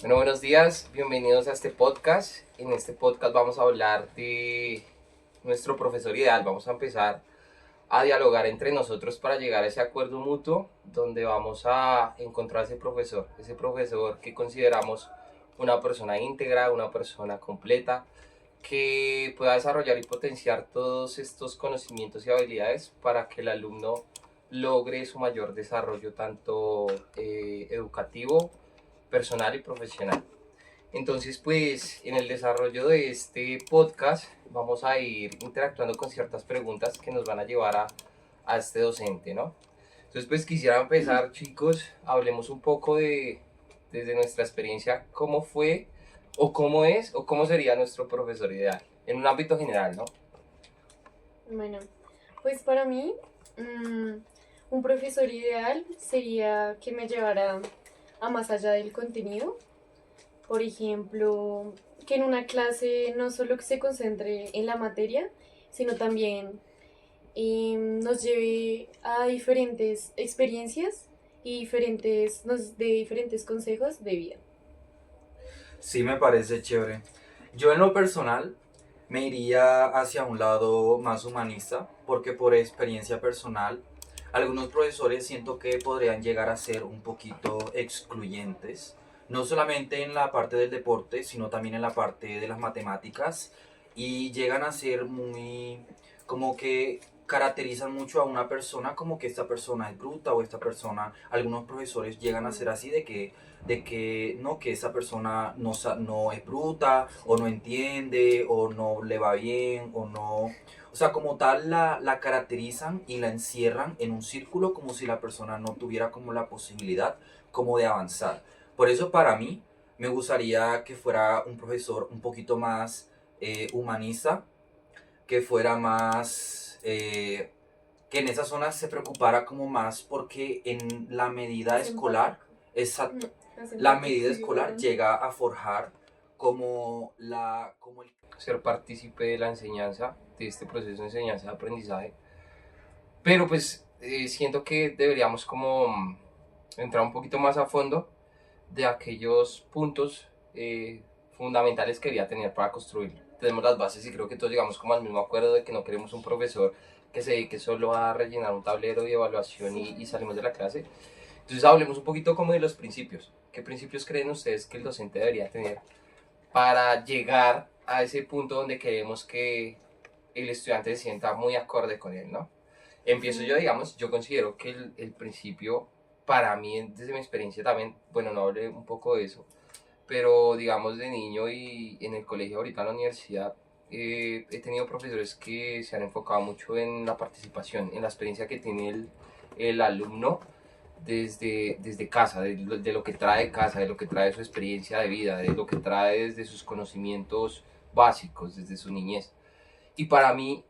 Bueno, buenos días, bienvenidos a este podcast. En este podcast vamos a hablar de nuestro profesor ideal. Vamos a empezar a dialogar entre nosotros para llegar a ese acuerdo mutuo donde vamos a encontrar ese profesor que consideramos una persona íntegra, una persona completa, que pueda desarrollar y potenciar todos estos conocimientos y habilidades para que el alumno logre su mayor desarrollo tanto educativo, personal y profesional. Entonces, pues en el desarrollo de este podcast vamos a ir interactuando con ciertas preguntas que nos van a llevar a este docente, ¿no? Entonces, pues quisiera empezar, chicos, hablemos un poco desde nuestra experiencia, cómo fue o cómo es o cómo sería nuestro profesor ideal, en un ámbito general, ¿no? Bueno, pues para mí, mm, un profesor ideal sería que me llevara a más allá del contenido. Por ejemplo, que en una clase no solo que se concentre en la materia, sino también nos lleve a diferentes experiencias y nos dé diferentes consejos de vida. Sí, me parece chévere. Yo en lo personal me iría hacia un lado más humanista porque por experiencia personal algunos profesores siento que podrían llegar a ser un poquito excluyentes, no solamente en la parte del deporte, sino también en la parte de las matemáticas y llegan a ser muy como que caracterizan mucho a una persona como que esta persona es bruta o esta persona, algunos profesores llegan a ser así de que no, que esa persona no es bruta o no entiende o no le va bien o no, o sea, como tal la caracterizan y la encierran en un círculo como si la persona no tuviera como la posibilidad como de avanzar. Por eso para mí me gustaría que fuera un profesor un poquito más humanista, que fuera más, que en esa zona se preocupara como más porque en la medida Más escolar, empático. exacto, Más la empático, medida sí, escolar bueno. llega a forjar como el... Ser partícipe de la enseñanza, de este proceso de enseñanza y aprendizaje. Pero pues siento que deberíamos como entrar un poquito más a fondo de aquellos puntos fundamentales que debería tener para construirlo. Tenemos las bases y creo que todos llegamos como al mismo acuerdo de que no queremos un profesor que se dedique solo a rellenar un tablero de evaluación y salimos de la clase. Entonces hablemos un poquito como de los principios. ¿Qué principios creen ustedes que el docente debería tener para llegar a ese punto donde queremos que el estudiante se sienta muy acorde con él, ¿no? Empiezo yo, digamos, yo considero que el principio, para mí, desde mi experiencia también, bueno, no hablé un poco de eso, pero digamos de niño y en el colegio, ahorita en la universidad, he tenido profesores que se han enfocado mucho en la participación, en la experiencia que tiene el alumno desde casa, de lo que trae de casa, de lo que trae su experiencia de vida, de lo que trae desde sus conocimientos básicos, desde su niñez. Y para mí,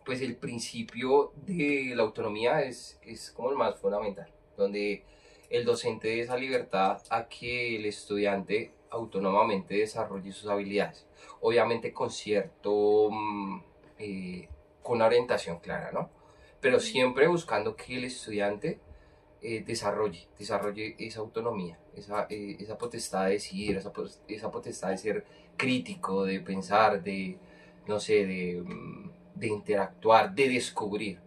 pues el principio de la autonomía es como el más fundamental, donde el docente dé esa libertad a que el estudiante autónomamente desarrolle sus habilidades, obviamente con eh, con una orientación clara, ¿no? Pero siempre buscando que el estudiante desarrolle esa autonomía, esa potestad de decidir, esa potestad de ser crítico, de pensar, no sé, de interactuar, de descubrir,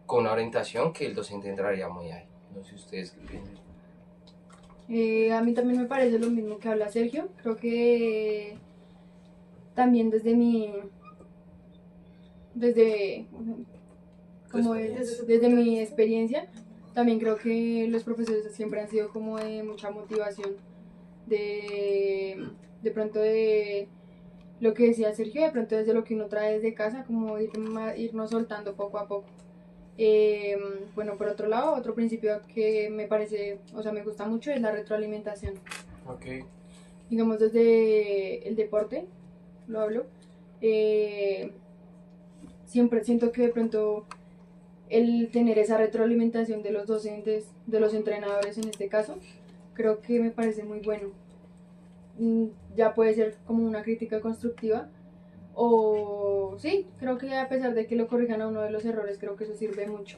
con una orientación que el docente entraría muy ahí. No sé ustedes qué piensan. A mí también me parece lo mismo que habla Sergio. Creo que también desde, como desde mi experiencia, también creo que los profesores siempre han sido como de mucha motivación, de pronto de lo que decía Sergio, de pronto desde lo que uno trae desde casa, como irnos soltando poco a poco. Eh, bueno, por otro lado, otro principio que me parece, o sea, me gusta mucho es la retroalimentación. Ok. Digamos, desde el deporte, lo hablo, eh, siempre siento que de pronto el tener esa retroalimentación de los docentes, de los entrenadores en este caso, creo que me parece muy bueno. Ya puede ser como una crítica constructiva o sí, creo que a pesar de que lo corrijan a uno de los errores, creo que eso sirve mucho.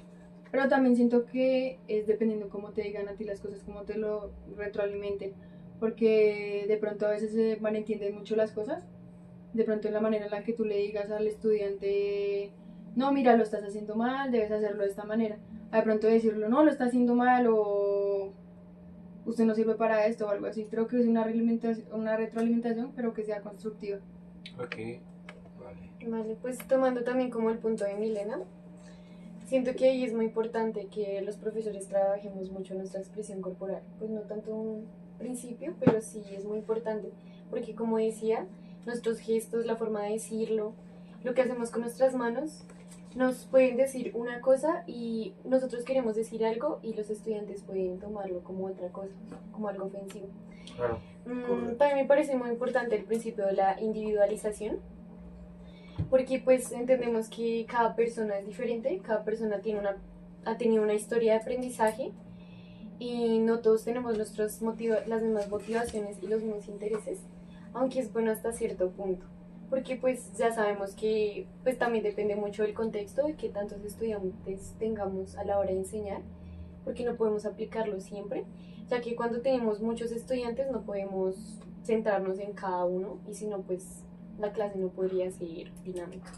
Pero también siento que es dependiendo cómo te digan a ti las cosas, cómo te lo retroalimenten. porque de pronto a veces se malentienden mucho las cosas, de pronto en la manera en la que tú le digas al estudiante, no, mira, lo estás haciendo mal, debes hacerlo de esta manera, de pronto decirlo, no, lo está haciendo mal o usted no sirve para esto o algo así. Creo que es una retroalimentación, pero que sea constructiva. Ok, vale. Vale, pues tomando también como el punto de Milena, siento que ahí es muy importante que los profesores trabajemos mucho nuestra expresión corporal. Pues no tanto un principio, pero sí es muy importante. Porque como decía, nuestros gestos, la forma de decirlo, lo que hacemos con nuestras manos, nos pueden decir una cosa y nosotros queremos decir algo y los estudiantes pueden tomarlo como otra cosa, como algo ofensivo. Claro. También me parece muy importante el principio de la individualización, porque pues entendemos que cada persona es diferente, cada persona ha tenido una historia de aprendizaje y no todos tenemos las mismas motivaciones y los mismos intereses, aunque es bueno hasta cierto punto, porque pues ya sabemos que pues también depende mucho del contexto de que tantos estudiantes tengamos a la hora de enseñar, porque no podemos aplicarlo siempre, ya que cuando tenemos muchos estudiantes no podemos centrarnos en cada uno y si no pues la clase no podría seguir dinámica.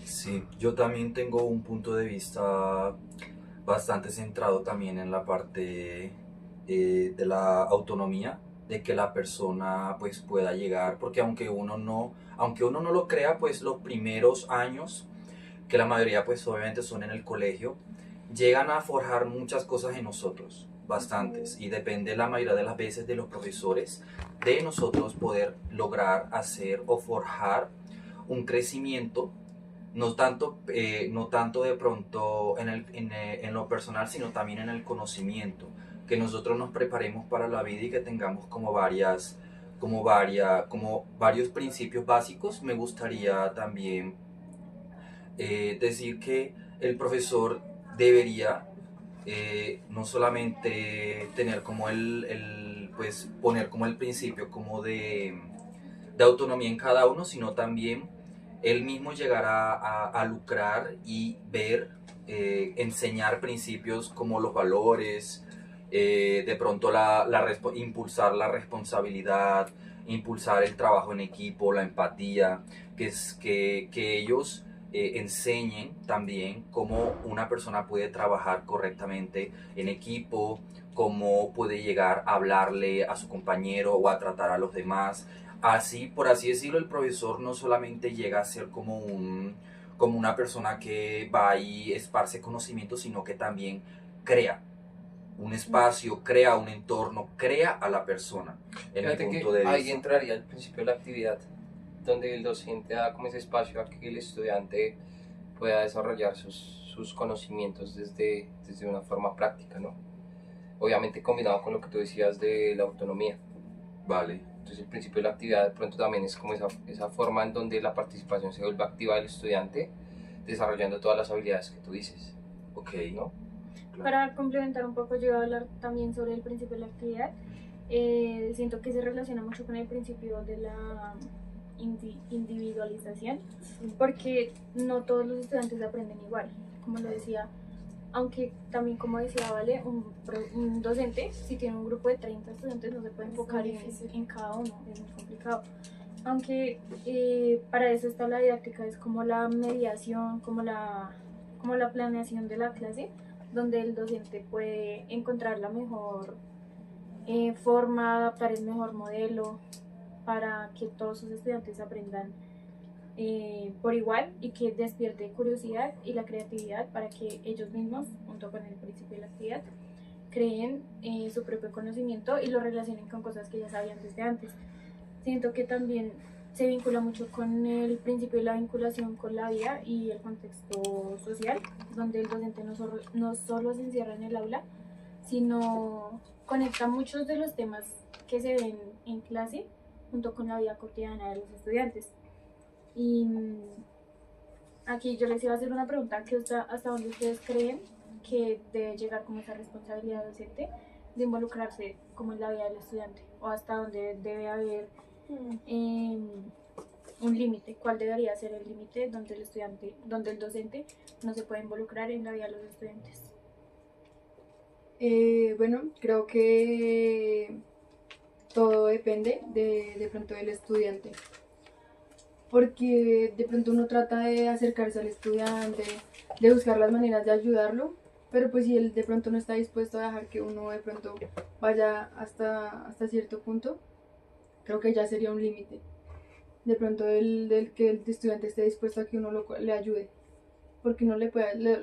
Sí, yo también tengo un punto de vista bastante centrado también en la parte de la autonomía, de que la persona pues pueda llegar, porque aunque uno no lo crea, pues los primeros años, que la mayoría pues obviamente son en el colegio, llegan a forjar muchas cosas en nosotros, bastantes, y depende la mayoría de las veces de los profesores, de nosotros poder lograr hacer o forjar un crecimiento no tanto de pronto en lo personal, sino también en el conocimiento, que nosotros nos preparemos para la vida y que tengamos como varios principios básicos. Me gustaría también decir que el profesor debería no solamente tener como pues poner como el principio como de autonomía en cada uno, sino también él mismo llegar a lucrar y ver, enseñar principios como los valores, de pronto impulsar la responsabilidad, impulsar el trabajo en equipo, la empatía, que ellos enseñen también cómo una persona puede trabajar correctamente en equipo, cómo puede llegar a hablarle a su compañero o a tratar a los demás. Así, por así decirlo, el profesor no solamente llega a ser como una persona que va y esparce conocimiento, sino que también crea un espacio, crea un entorno, crea a la persona, en mi Fíjate punto que de ahí vista. entraría el principio de la actividad, donde el docente da como ese espacio a que el estudiante pueda desarrollar sus conocimientos desde una forma práctica, ¿no? Obviamente combinado con lo que tú decías de la autonomía. Vale, Entonces el principio de la actividad de pronto también es como esa forma en donde la participación se vuelve activa del estudiante, desarrollando todas las habilidades que tú dices, ok, ¿no? claro. Para complementar un poco, yo iba a hablar también sobre el principio de la actividad. Siento que se relaciona mucho con el principio de la individualización, porque no todos los estudiantes aprenden igual, como lo decía, aunque también como decía Vale, un docente, si tiene un grupo de 30 estudiantes, no se puede enfocar en cada uno, es muy complicado. Aunque para eso está la didáctica, es como la mediación, como la planeación de la clase, donde el docente puede encontrar la mejor forma, adaptar el mejor modelo para que todos sus estudiantes aprendan por igual y que despierte curiosidad y la creatividad para que ellos mismos, junto con el principio de la actividad, creen su propio conocimiento y lo relacionen con cosas que ya sabían desde antes. Siento que también se vincula mucho con el principio de la vinculación con la vida y el contexto social, donde el docente no solo se encierra en el aula, sino conecta muchos de los temas que se ven en clase junto con la vida cotidiana de los estudiantes. Y aquí yo les iba a hacer una pregunta, que hasta dónde ustedes creen que debe llegar como esa responsabilidad docente de involucrarse como en la vida del estudiante, o hasta dónde debe haber un límite, cuál debería ser el límite donde el docente no se puede involucrar en la vida de los estudiantes. Bueno, creo que todo depende de pronto del estudiante. Porque de pronto uno trata de acercarse al estudiante, de buscar las maneras de ayudarlo, pero pues si él de pronto no está dispuesto a dejar que uno de pronto vaya hasta cierto punto, creo que ya sería un límite. De pronto del que el estudiante esté dispuesto a que uno le ayude. Porque uno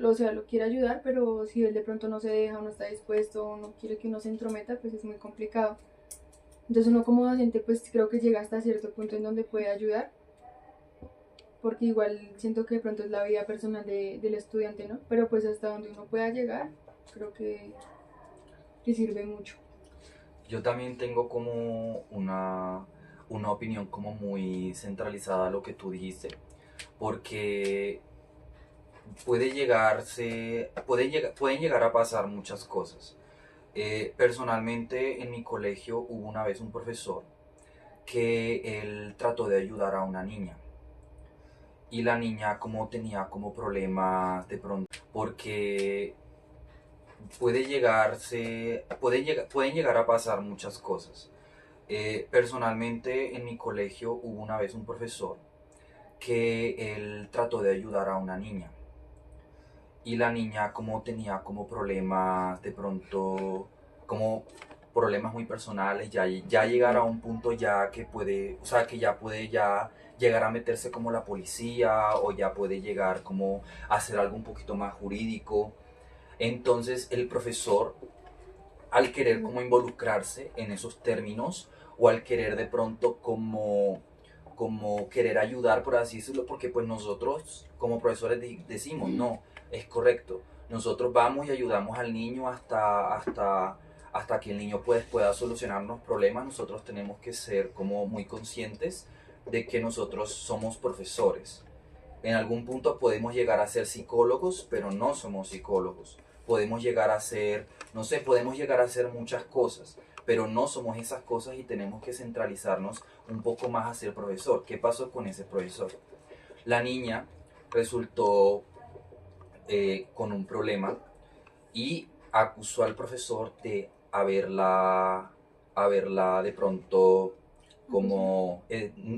o sea, lo quiere ayudar, pero si él de pronto no se deja o no está dispuesto o no quiere que uno se entrometa, pues es muy complicado. Entonces uno como docente pues creo que llega hasta cierto punto en donde puede ayudar, porque igual siento que de pronto es la vida personal del estudiante, ¿no? Pero pues hasta donde uno pueda llegar, creo que sirve mucho. Yo también tengo como una opinión como muy centralizada a lo que tú dijiste, porque pueden llegar a pasar muchas cosas. Personalmente en mi colegio hubo una vez un profesor que él trató de ayudar a una niña y la niña como tenía como problemas de pronto porque pueden llegar a pasar muchas cosas. Personalmente en mi colegio hubo una vez un profesor que él trató de ayudar a una niña y la niña como tenía como problemas de pronto, como problemas muy personales, ya llegar a un punto ya que puede, o sea, que ya puede ya llegar a meterse como la policía o ya puede llegar como a hacer algo un poquito más jurídico. Entonces el profesor, al querer como involucrarse en esos términos o al querer de pronto como querer ayudar, por así decirlo, porque pues nosotros como profesores decimos, no, es correcto, nosotros vamos y ayudamos al niño hasta que el niño pueda solucionar los problemas. Nosotros tenemos que ser como muy conscientes de que nosotros somos profesores. En algún punto podemos llegar a ser psicólogos, pero no somos psicólogos. Podemos llegar a ser, no sé, podemos llegar a hacer muchas cosas, pero no somos esas cosas y tenemos que centralizarnos un poco más a ser profesor. ¿Qué pasó con ese profesor? La niña resultó con un problema y acusó al profesor de haberla de pronto como,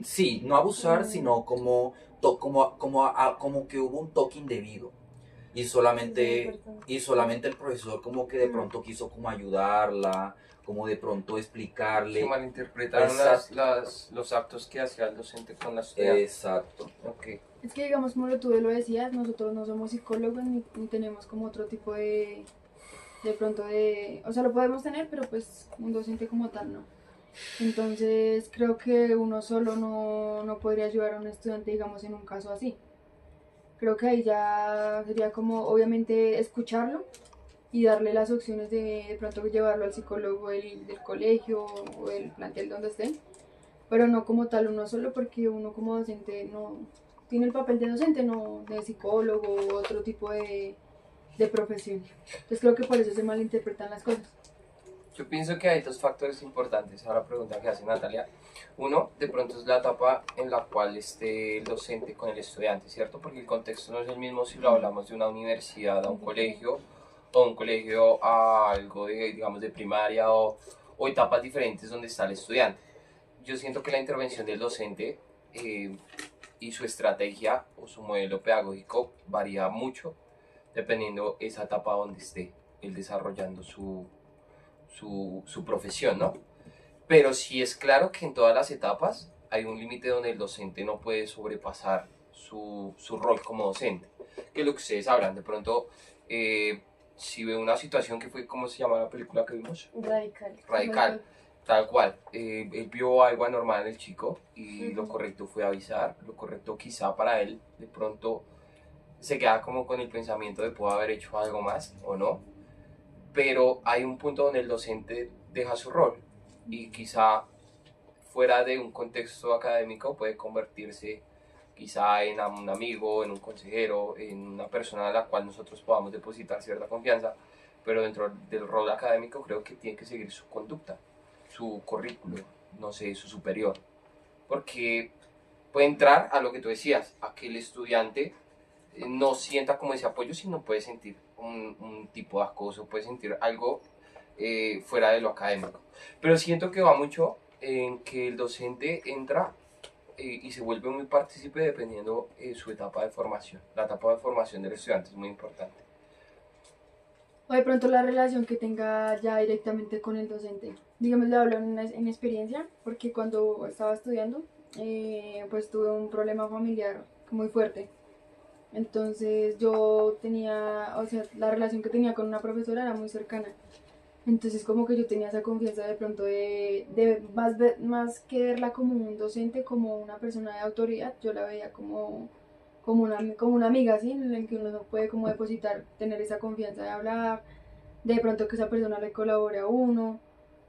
sí, no abusar, sino como que hubo un toque indebido. Y solamente el profesor como que de pronto quiso como ayudarla, como de pronto Se explicarle. malinterpretaron los actos que hacía el docente con la estudiante. Exacto. Ok. Es que digamos, como tú lo decías, nosotros no somos psicólogos ni tenemos como otro tipo de pronto o sea, lo podemos tener, pero pues un docente como tal no. Entonces creo que uno solo no podría ayudar a un estudiante, digamos, en un caso así. Creo que ahí ya sería como, obviamente, escucharlo y darle las opciones de pronto llevarlo al psicólogo del colegio o del plantel donde estén, pero no como tal uno solo, porque uno como docente no tiene el papel de docente, no de psicólogo u otro tipo de profesión. Entonces creo que por eso se malinterpretan las cosas. Yo pienso que hay dos factores importantes a la pregunta que hace Natalia. Uno, de pronto es la etapa en la cual esté el docente con el estudiante, ¿cierto? Porque el contexto no es el mismo si lo hablamos de una universidad a un colegio, o un colegio a algo de, digamos, de primaria o etapas diferentes donde está el estudiante. Yo siento que la intervención del docente y su estrategia o su modelo pedagógico varía mucho dependiendo esa etapa donde esté él desarrollando su profesión, ¿no? Pero sí es claro que en todas las etapas hay un límite donde el docente no puede sobrepasar su rol como docente, que es lo que ustedes hablan. De pronto, si ve una situación que fue, ¿cómo se llama la película que vimos? Radical, tal cual. Él vio algo anormal en el chico y lo correcto fue avisar, lo correcto quizá para él, de pronto se queda como con el pensamiento de puedo haber hecho algo más o no, pero hay un punto donde el docente deja su rol y quizá fuera de un contexto académico puede convertirse quizá en un amigo, en un consejero, en una persona a la cual nosotros podamos depositar cierta confianza, pero dentro del rol académico creo que tiene que seguir su conducta, su currículo, no sé, su superior, porque puede entrar a lo que tú decías, a que el estudiante no sienta como ese apoyo, sino puede sentir un tipo de acoso, puede sentir algo fuera de lo académico. Pero siento que va mucho en que el docente entra y se vuelve muy partícipe dependiendo su etapa de formación. La etapa de formación del estudiante es muy importante. O de pronto la relación que tenga ya directamente con el docente. Digamos, le hablo en experiencia, porque cuando estaba estudiando, pues tuve un problema familiar muy fuerte. Entonces yo tenía, o sea, la relación que tenía con una profesora era muy cercana. Entonces como que yo tenía esa confianza de pronto de más que verla como un docente, como una persona de autoridad, yo la veía como una amiga, ¿sí? En el que uno puede como depositar, tener esa confianza de hablar, de pronto que esa persona le colabore a uno,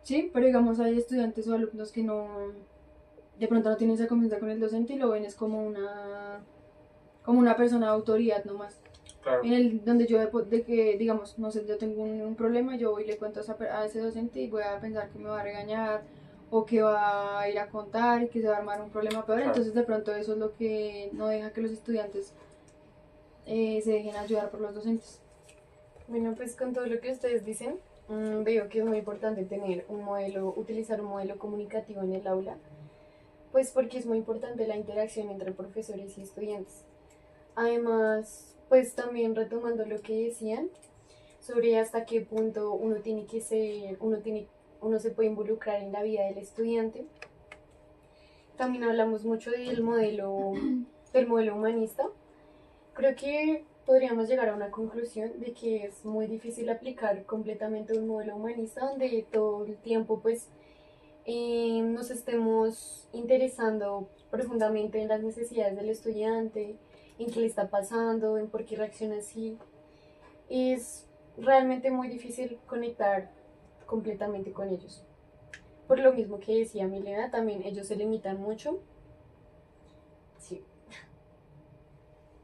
¿sí? Pero digamos hay estudiantes o alumnos que no, de pronto no tienen esa confianza con el docente y lo ven es como una persona de autoridad nomás. Claro. En el donde yo de que, digamos, no sé, yo tengo un problema, yo voy y le cuento a ese docente y voy a pensar que me va a regañar o que va a ir a contar y que se va a armar un problema peor. Claro. Entonces de pronto eso es lo que no deja que los estudiantes se dejen ayudar por los docentes. Bueno, pues con todo lo que ustedes dicen, veo que es muy importante tener un modelo, utilizar un modelo comunicativo en el aula, pues porque es muy importante la interacción entre profesores y estudiantes. Además, pues también retomando lo que decían sobre hasta qué punto uno tiene que ser, uno se puede involucrar en la vida del estudiante. También hablamos mucho del modelo humanista. Creo que podríamos llegar a una conclusión de que es muy difícil aplicar completamente un modelo humanista donde todo el tiempo pues nos estemos interesando profundamente en las necesidades del estudiante, en qué le está pasando, en por qué reacciona así. Es realmente muy difícil conectar completamente con ellos. Por lo mismo que decía Milena, también ellos se limitan mucho. Sí.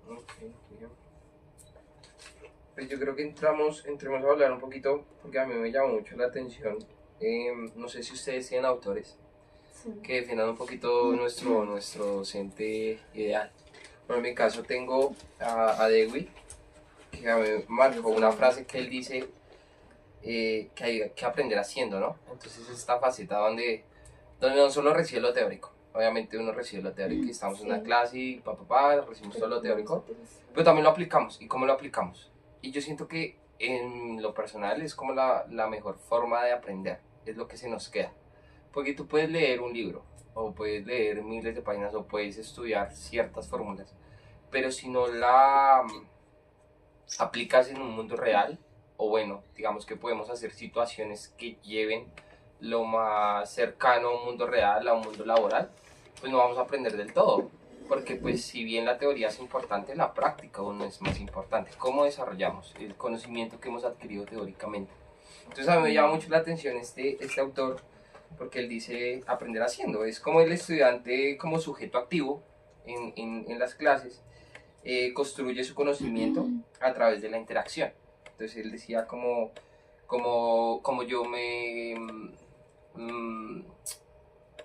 Okay, bien. Pues yo creo que entremos a hablar un poquito, porque a mí me llamó mucho la atención. No sé si ustedes tienen autores Sí. que definan un poquito nuestro docente ideal. Bueno, en mi caso tengo a Dewey, que a mí me marcó una frase que él dice que hay que aprender haciendo, ¿no? Entonces esta faceta donde no solo recibe lo teórico, obviamente uno recibe lo teórico y estamos en una clase y recibimos todo lo teórico, pero también lo aplicamos. ¿Y cómo lo aplicamos? Y yo siento que en lo personal es como la mejor forma de aprender, es lo que se nos queda. Porque tú puedes leer un libro, o puedes leer miles de páginas, o puedes estudiar ciertas fórmulas, pero si no la aplicas en un mundo real, o bueno, digamos que podemos hacer situaciones que lleven lo más cercano a un mundo real, a un mundo laboral, pues no vamos a aprender del todo. Porque pues si bien la teoría es importante, la práctica aún es más importante. ¿Cómo desarrollamos el conocimiento que hemos adquirido teóricamente? Entonces a mí me llama mucho la atención este autor, porque él dice aprender haciendo. Es como el estudiante como sujeto activo en las clases, construye su conocimiento a través de la interacción. Entonces él decía como yo me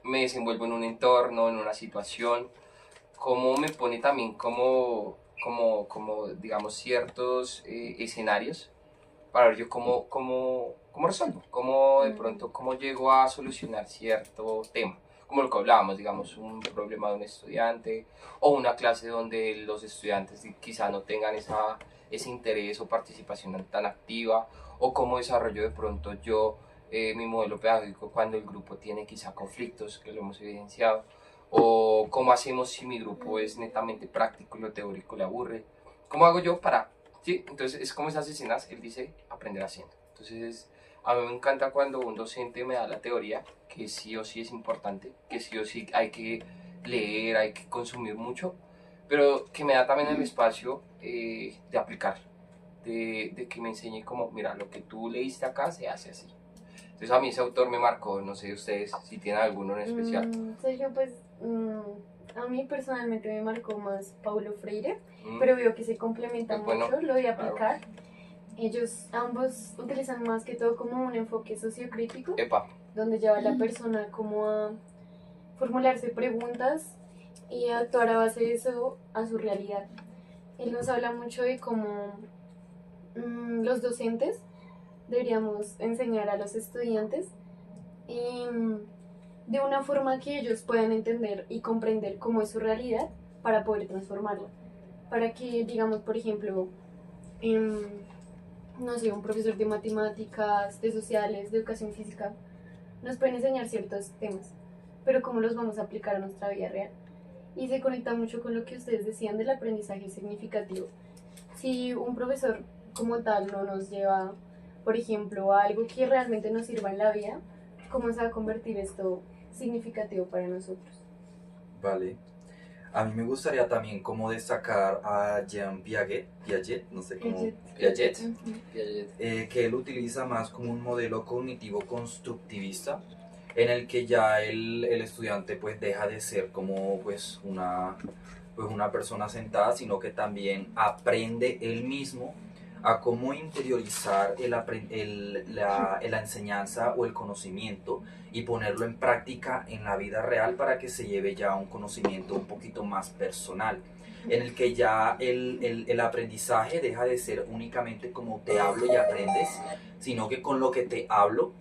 desenvuelvo en un entorno, en una situación, cómo me pone también como digamos, ciertos escenarios para ver yo cómo resuelvo, cómo de pronto, cómo llego a solucionar cierto tema. Como lo que hablábamos, digamos, un problema de un estudiante o una clase donde los estudiantes quizá no tengan ese interés o participación tan activa, o cómo desarrollo de pronto yo mi modelo pedagógico cuando el grupo tiene quizá conflictos, que lo hemos evidenciado, o cómo hacemos si mi grupo es netamente práctico y lo teórico le aburre, cómo hago yo para, ¿sí? Entonces es como esas escenas, él dice, aprender haciendo. Entonces a mí me encanta cuando un docente me da la teoría, que sí o sí es importante, que sí o sí hay que leer, hay que consumir mucho, pero que me da también el espacio de aplicar, de que me enseñe como, mira, lo que tú leíste acá se hace así. Entonces a mí ese autor me marcó, no sé ustedes si tienen alguno en especial. Sergio, pues a mí personalmente me marcó más Paulo Freire, Mm. pero veo que se complementa Es bueno, mucho lo de claro. aplicar. Ellos ambos utilizan más que todo como un enfoque sociocrítico, Epa, donde lleva a la persona como a formularse preguntas y a actuar a base de eso a su realidad. Él nos habla mucho de cómo los docentes deberíamos enseñar a los estudiantes de una forma que ellos puedan entender y comprender cómo es su realidad para poder transformarla. Para que, digamos, por ejemplo, no sé, un profesor de matemáticas, de sociales, de educación física, nos pueden enseñar ciertos temas, pero cómo los vamos a aplicar a nuestra vida real. Y se conecta mucho con lo que ustedes decían del aprendizaje significativo. Si un profesor como tal no nos lleva, por ejemplo, a algo que realmente nos sirva en la vida, ¿cómo se va a convertir esto significativo para nosotros? Vale. A mí me gustaría también como destacar a Jean Piaget, no sé cómo, Piaget. Ujú. Piaget. que él utiliza más como un modelo cognitivo constructivista, en el que ya el estudiante pues deja de ser como pues una persona sentada, sino que también aprende él mismo a cómo interiorizar la enseñanza o el conocimiento y ponerlo en práctica en la vida real para que se lleve ya a un conocimiento un poquito más personal, en el que ya el aprendizaje deja de ser únicamente como te hablo y aprendes, sino que con lo que te hablo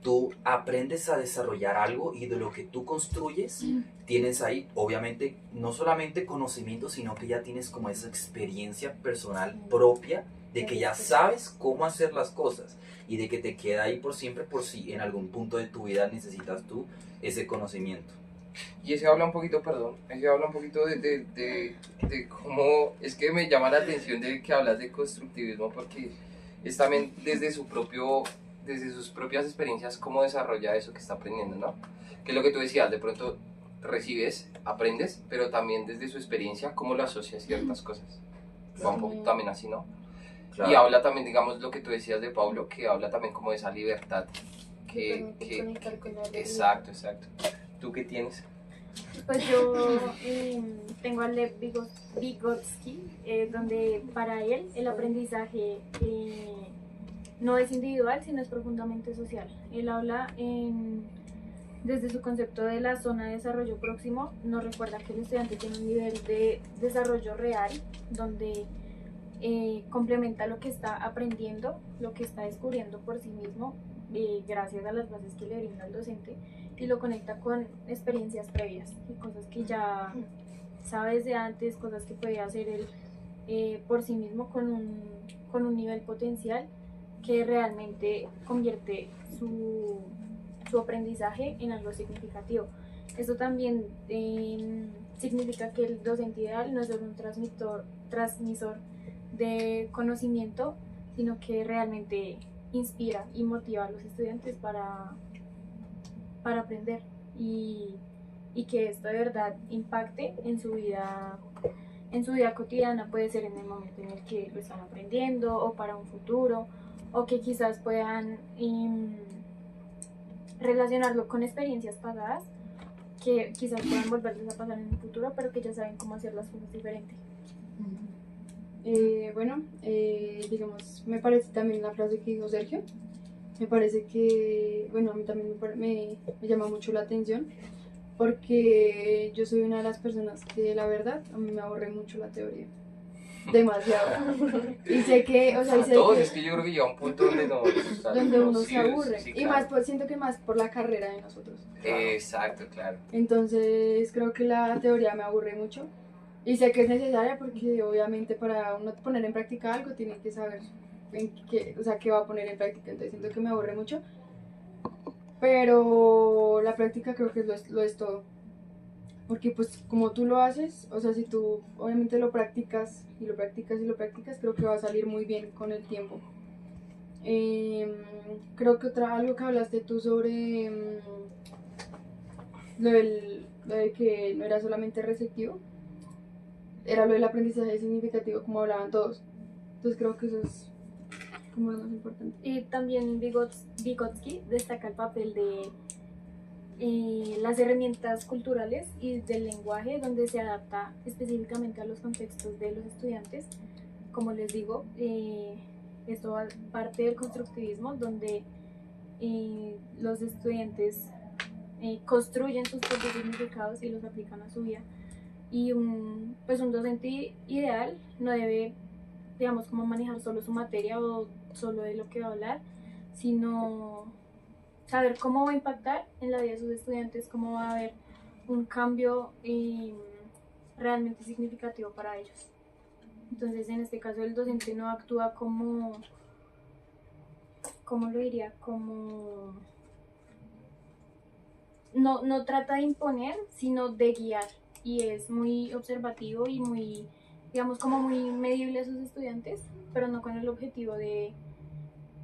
tú aprendes a desarrollar algo y de lo que tú construyes tienes ahí obviamente no solamente conocimiento, sino que ya tienes como esa experiencia personal propia de que ya sabes cómo hacer las cosas y de que te queda ahí por siempre por si en algún punto de tu vida necesitas tú ese conocimiento. Y ese habla un poquito, perdón, ese habla un poquito de cómo, es que me llama la atención de que hablas de constructivismo porque es también desde sus propias experiencias cómo desarrolla eso que está aprendiendo, ¿no? Que es lo que tú decías, de pronto recibes, aprendes, pero también desde su experiencia cómo lo asocia a ciertas cosas. Va un poquito también así, ¿no? Claro. Y habla también, digamos, lo que tú decías de Pablo, que habla también como de esa libertad. Conectar con la realidad. Exacto, exacto. ¿Tú qué tienes? Pues yo tengo a Lev Vygotsky, donde para él el aprendizaje no es individual, sino es profundamente social. Él habla desde su concepto de la zona de desarrollo próximo, nos recuerda que el estudiante tiene un nivel de desarrollo real, donde complementa lo que está aprendiendo, lo que está descubriendo por sí mismo, gracias a las bases que le brinda el docente, y lo conecta con experiencias previas y cosas que ya sabe desde antes, cosas que puede hacer él por sí mismo con un nivel potencial que realmente convierte su aprendizaje en algo significativo. Esto también significa que el docente ideal no es solo un transmisor de conocimiento, sino que realmente inspira y motiva a los estudiantes para aprender y que esto de verdad impacte en su vida cotidiana. Puede ser en el momento en el que lo están aprendiendo o para un futuro, o que quizás puedan relacionarlo con experiencias pasadas que quizás puedan volverles a pasar en un futuro, pero que ya saben cómo hacer las cosas diferentes. Digamos, me parece también la frase que dijo Sergio. Me parece que, bueno, a mí también me llama mucho la atención, porque yo soy una de las personas que, la verdad, a mí me aburre mucho la teoría. Demasiado. Y sé que, o sea, y sé Todos, que es que yo creo que llega un punto donde no, o sea, donde no, uno sí, se aburre. sí, Y claro. más, pues siento que más por la carrera de nosotros. Exacto, claro. Entonces creo que la teoría me aburre mucho. Y sé que es necesaria porque obviamente para uno poner en práctica algo tiene que saber o sea, qué va a poner en práctica. Entonces siento que me aburre mucho. Pero la práctica creo que lo es todo. Porque pues como tú lo haces, o sea, si tú obviamente lo practicas y lo practicas y lo practicas, creo que va a salir muy bien con el tiempo. Creo que algo que hablaste tú sobre lo de que no era solamente receptivo, era lo del aprendizaje significativo, como hablaban todos. Entonces creo que eso es como lo más importante. Y también Vygotsky destaca el papel de las herramientas culturales y del lenguaje, donde se adapta específicamente a los contextos de los estudiantes. Como les digo, esto va parte del constructivismo, donde los estudiantes construyen sus propios significados y los aplican a su vida. Y pues un docente ideal no debe, digamos, como manejar solo su materia o solo de lo que va a hablar, sino saber cómo va a impactar en la vida de sus estudiantes, cómo va a haber un cambio realmente significativo para ellos. Entonces, en este caso, el docente no actúa como, ¿cómo lo diría? Como, no trata de imponer, sino de guiar. Y es muy observativo y muy, digamos, como muy medible a sus estudiantes, pero no con el objetivo de,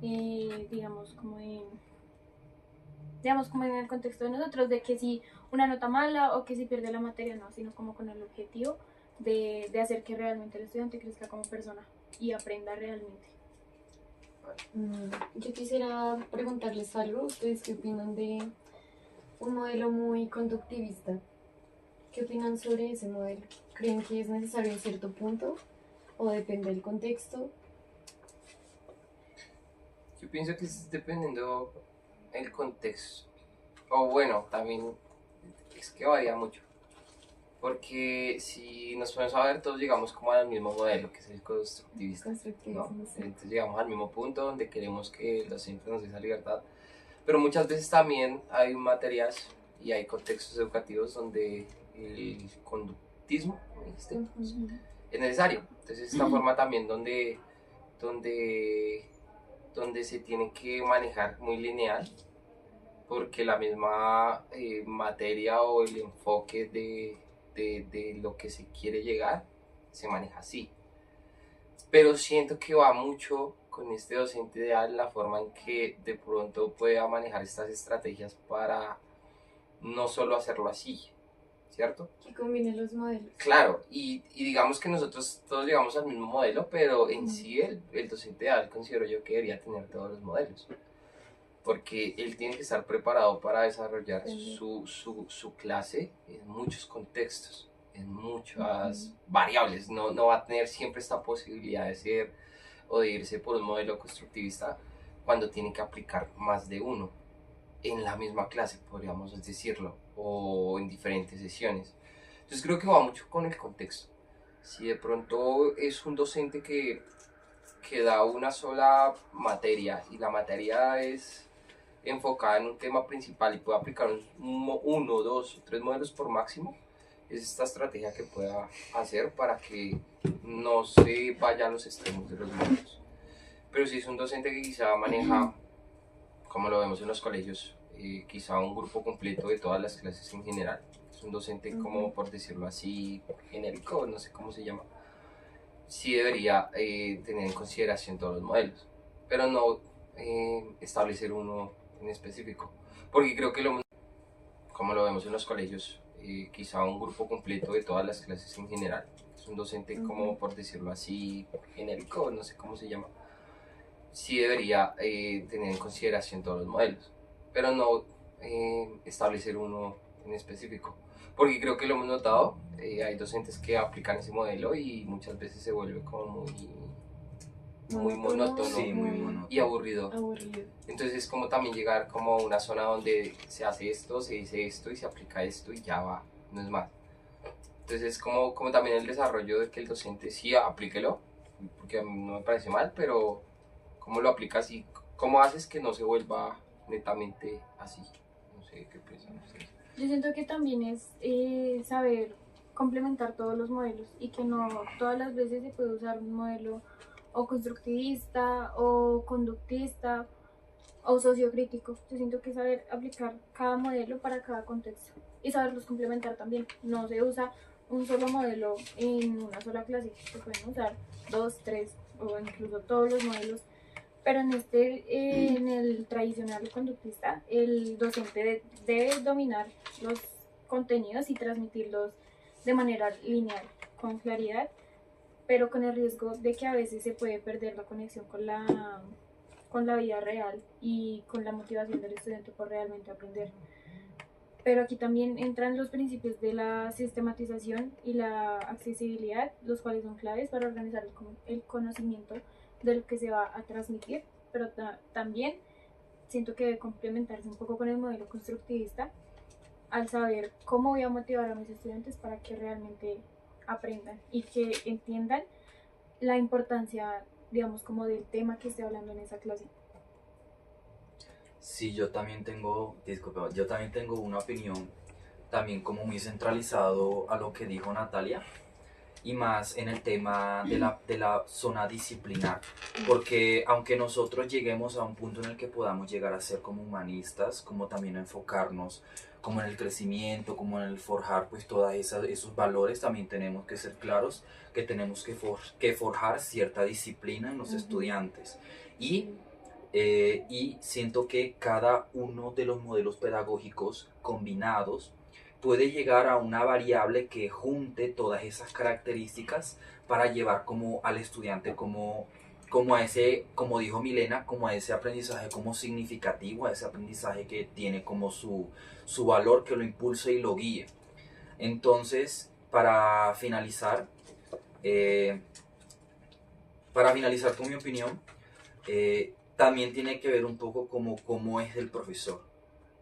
digamos, como en el contexto de nosotros, de que si una nota mala o que si pierde la materia, no, sino como con el objetivo de hacer que realmente el estudiante crezca como persona y aprenda realmente. Yo quisiera preguntarles algo. ¿Ustedes qué opinan de un modelo muy conductivista? ¿Qué opinan sobre ese modelo? ¿Creen que es necesario en cierto punto o depende del contexto? Yo pienso que es dependiendo el contexto. O bueno, también es que varía mucho. Porque si nos ponemos a ver, todos llegamos como al mismo modelo, que es el constructivista, ¿no? Constructivismo, sí. Entonces llegamos al mismo punto donde queremos que los docentes nos den esa libertad. Pero muchas veces también hay materias y hay contextos educativos donde el conductismo, ¿me dijiste? Es necesario. Entonces esta forma también donde, donde se tiene que manejar muy lineal, porque la misma materia o el enfoque de lo que se quiere llegar se maneja así. Pero siento que va mucho con este docente ideal la forma en que de pronto pueda manejar estas estrategias para no solo hacerlo así, ¿cierto? Que combine los modelos. Claro, y digamos que nosotros todos llegamos al mismo modelo, pero en sí el docente ideal considero yo que debería tener todos los modelos, porque él tiene que estar preparado para desarrollar su clase en muchos contextos, en muchas variables. No va a tener siempre esta posibilidad de ser o de irse por un modelo constructivista cuando tiene que aplicar más de uno en la misma clase, podríamos decirlo, o en diferentes sesiones. Entonces creo que va mucho con el contexto. Si de pronto es un docente que da una sola materia y la materia es enfocada en un tema principal y puede aplicar uno, dos o tres modelos por máximo, es esta estrategia que pueda hacer para que no se vaya a los extremos de los modelos. Pero si es un docente que quizá maneja, como lo vemos en los colegios, quizá un grupo completo de todas las clases en general, es un docente como, por decirlo así, genérico, no sé cómo se llama, sí debería tener en consideración todos los modelos, pero no establecer uno en específico, porque creo que como lo vemos en los colegios, quizá un grupo completo de todas las clases en general, es un docente como, por decirlo así, genérico, no sé cómo se llama, sí debería tener en consideración todos los modelos, pero no establecer uno en específico, porque creo que lo hemos notado, hay docentes que aplican ese modelo y muchas veces se vuelve como muy monótono, Sí, muy monótono. y aburrido. Aburrido. Entonces es como también llegar como a una zona donde se hace esto, se dice esto y se aplica esto y ya va, no es más. Entonces es como también el desarrollo de que el docente sí aplíquelo, porque a mí no me parece mal, pero cómo lo aplicas y cómo haces que no se vuelva netamente así. No sé qué piensan ustedes. Yo siento que también es saber complementar todos los modelos y que no todas las veces se puede usar un modelo o constructivista o conductista o sociocrítico. Yo siento que saber aplicar cada modelo para cada contexto y saberlos complementar también. No se usa un solo modelo en una sola clase, se pueden usar 2, 3 o incluso todos los modelos. Pero en el tradicional conductista, el docente debe dominar los contenidos y transmitirlos de manera lineal, con claridad, pero con el riesgo de que a veces se puede perder la conexión con la vida real y con la motivación del estudiante por realmente aprender. Pero aquí también entran los principios de la sistematización y la accesibilidad, los cuales son claves para organizar el conocimiento de lo que se va a transmitir, pero también siento que debe complementarse un poco con el modelo constructivista al saber cómo voy a motivar a mis estudiantes para que realmente aprendan y que entiendan la importancia, digamos, como del tema que esté hablando en esa clase. Sí, yo también tengo una opinión, también como muy centralizado a lo que dijo Natalia, y más en el tema de la zona disciplinar, porque aunque nosotros lleguemos a un punto en el que podamos llegar a ser como humanistas, como también enfocarnos como en el crecimiento, como en el forjar pues todos esos valores, también tenemos que ser claros que tenemos que forjar cierta disciplina en los estudiantes. Y y siento que cada uno de los modelos pedagógicos combinados puede llegar a una variable que junte todas esas características para llevar como al estudiante como a ese, como dijo Milena, como a ese aprendizaje como significativo, a ese aprendizaje que tiene como su valor, que lo impulse y lo guíe. Entonces, eh, para finalizar con mi opinión, también tiene que ver un poco como cómo es el profesor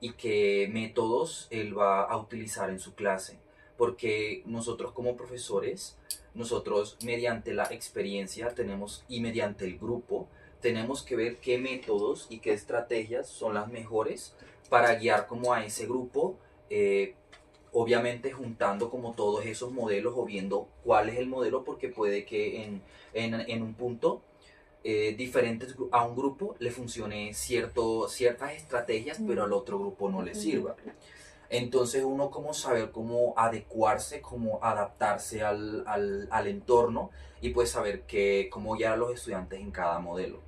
y qué métodos él va a utilizar en su clase. Porque nosotros como profesores, nosotros mediante la experiencia tenemos y mediante el grupo, tenemos que ver qué métodos y qué estrategias son las mejores para guiar como a ese grupo, obviamente juntando como todos esos modelos o viendo cuál es el modelo, porque puede que en un punto a un grupo le funcione ciertas estrategias, pero al otro grupo no le sirva. Entonces uno como saber cómo adecuarse, cómo adaptarse al entorno y pues saber cómo guiar a los estudiantes en cada modelo.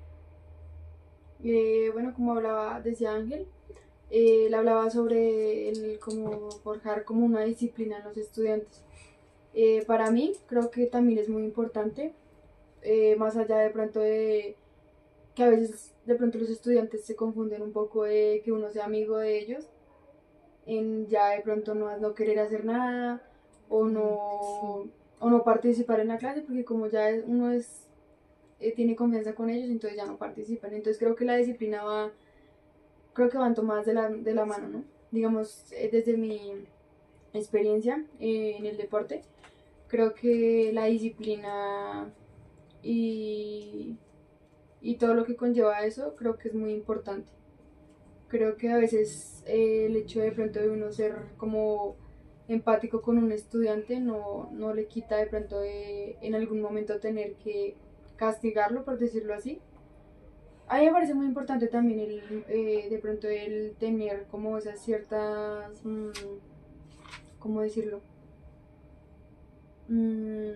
Bueno, como decía Ángel, él hablaba sobre el como forjar como una disciplina en los estudiantes. Para mí creo que también es muy importante, más allá de pronto de que a veces de pronto los estudiantes se confunden un poco de que uno sea amigo de ellos, en ya de pronto no querer hacer nada o no participar en la clase, porque como ya uno tiene confianza con ellos, entonces ya no participan. Entonces creo que la disciplina creo que van tomadas de la mano, ¿no? Digamos, desde mi experiencia en el deporte, creo que la disciplina y, y todo lo que conlleva eso, creo que es muy importante. Creo que a veces el hecho de pronto de uno ser como empático con un estudiante no le quita de pronto de en algún momento tener que castigarlo, por decirlo así. A mí me parece muy importante también de pronto el tener como esas ciertas, ¿cómo decirlo? Mm,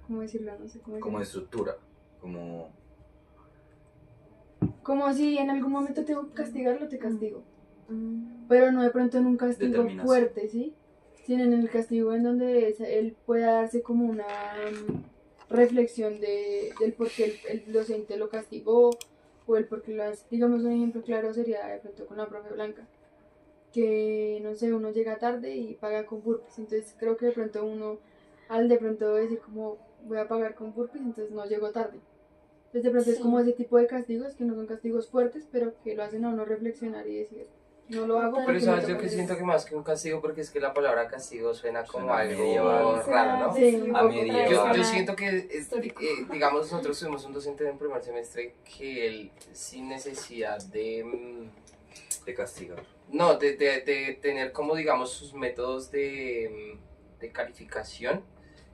¿Cómo decirlo? No sé cómo decirlo. Como estructura, como... Como si en algún momento tengo que castigarlo, te castigo. Pero no de pronto en un castigo fuerte, ¿sí? Sino en el castigo en donde él pueda darse como una reflexión del por qué el docente lo castigó o el por qué lo hace. Digamos, un ejemplo claro sería de pronto con la profe Blanca, que no sé, uno llega tarde y paga con burpees. Entonces creo que de pronto uno, al de pronto decir como voy a pagar con burpees, entonces no llego tarde. Entonces de pronto es como ese tipo de castigos que no son castigos fuertes, pero que lo hacen a uno reflexionar y decir, no lo hago porque Pero sabes, yo que siento que más que un castigo, porque es que la palabra castigo suena como algo raro, ¿no? Sí, A medieval. Yo siento que, digamos, nosotros tuvimos un docente en el primer semestre que él, sin necesidad de castigar. no, de tener como, digamos, sus métodos de calificación,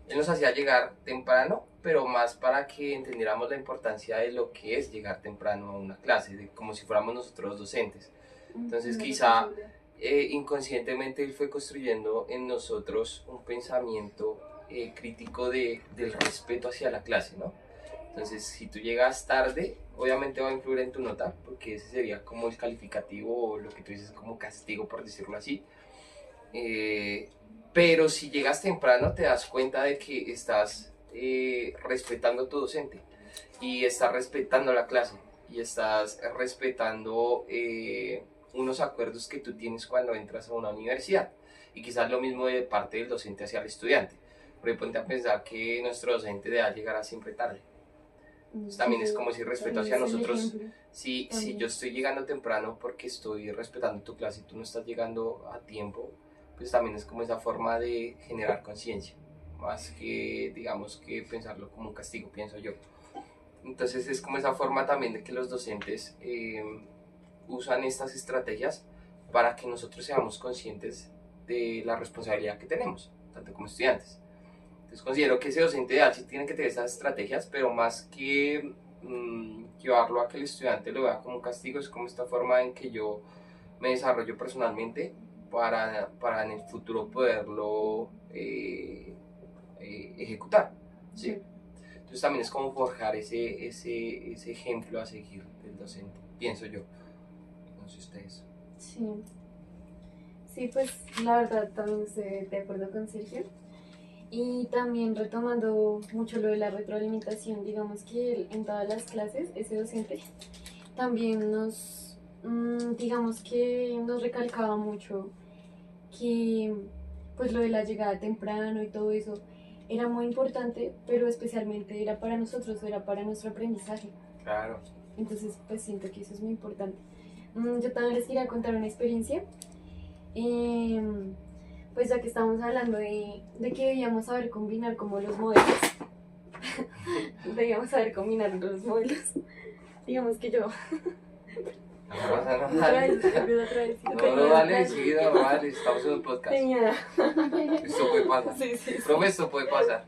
él nos hacía llegar temprano, pero más para que entendiéramos la importancia de lo que es llegar temprano a una clase, como si fuéramos nosotros docentes. Entonces quizá inconscientemente él fue construyendo en nosotros un pensamiento crítico del respeto hacia la clase, ¿no? Entonces si tú llegas tarde, obviamente va a influir en tu nota, porque ese sería como el calificativo o lo que tú dices como castigo, por decirlo así. Pero si llegas temprano te das cuenta de que estás respetando a tu docente y estás respetando la clase y estás respetando unos acuerdos que tú tienes cuando entras a una universidad, y quizás lo mismo de parte del docente hacia el estudiante, porque ponte a pensar que nuestro docente debe llegar siempre tarde. Entonces, también es como si respeto hacia nosotros, si yo estoy llegando temprano porque estoy respetando tu clase y tú no estás llegando a tiempo, pues también es como esa forma de generar conciencia, más que digamos que pensarlo como un castigo, pienso yo. Entonces es como esa forma también de que los docentes usan estas estrategias para que nosotros seamos conscientes de la responsabilidad que tenemos, tanto como estudiantes. Entonces considero que ese docente ideal sí tiene que tener estas estrategias, pero más que llevarlo a que el estudiante lo vea como un castigo, es como esta forma en que yo me desarrollo personalmente para en el futuro poderlo ejecutar. ¿Sí? Entonces también es como forjar ese ejemplo a seguir del docente, pienso yo. No sé ustedes. Sí. Sí, pues la verdad también estoy de acuerdo con Sergio. Y también retomando mucho lo de la retroalimentación, digamos que en todas las clases ese docente también digamos que nos recalcaba mucho que pues lo de la llegada temprano y todo eso era muy importante, pero especialmente era para nosotros, era para nuestro aprendizaje. Claro. Entonces pues siento que eso es muy importante. Yo también les quería contar una experiencia. Pues ya que estamos hablando de que debíamos saber combinar como los modelos, debíamos saber combinar los modelos. Digamos que yo... No pasa nada. Otra vez. No, vale, sí, no, vale, estamos en un podcast. Tenía... Esto puede pasar. Sí. Profe, esto puede pasar.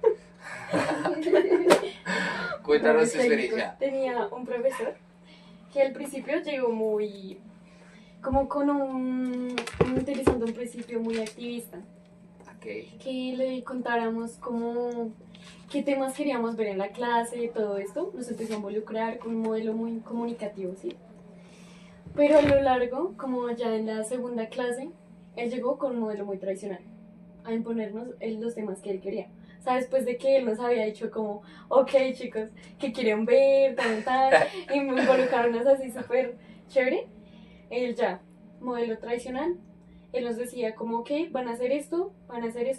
Cuéntanos tu experiencia. Tenía un profesor que al principio llegó muy... como utilizando un principio muy activista. Okay. Que le contáramos como qué temas queríamos ver en la clase y todo esto. Nos empezó a involucrar con un modelo muy comunicativo, ¿sí? Pero a lo largo, como ya en la segunda clase, él llegó con un modelo muy tradicional, a imponernos los temas que él quería. O sea, después de que él nos había dicho como, ok chicos, ¿qué quieren ver? Tal, y me involucraron así súper chévere. Él ya, modelo tradicional, él nos decía como, ok, van a hacer esto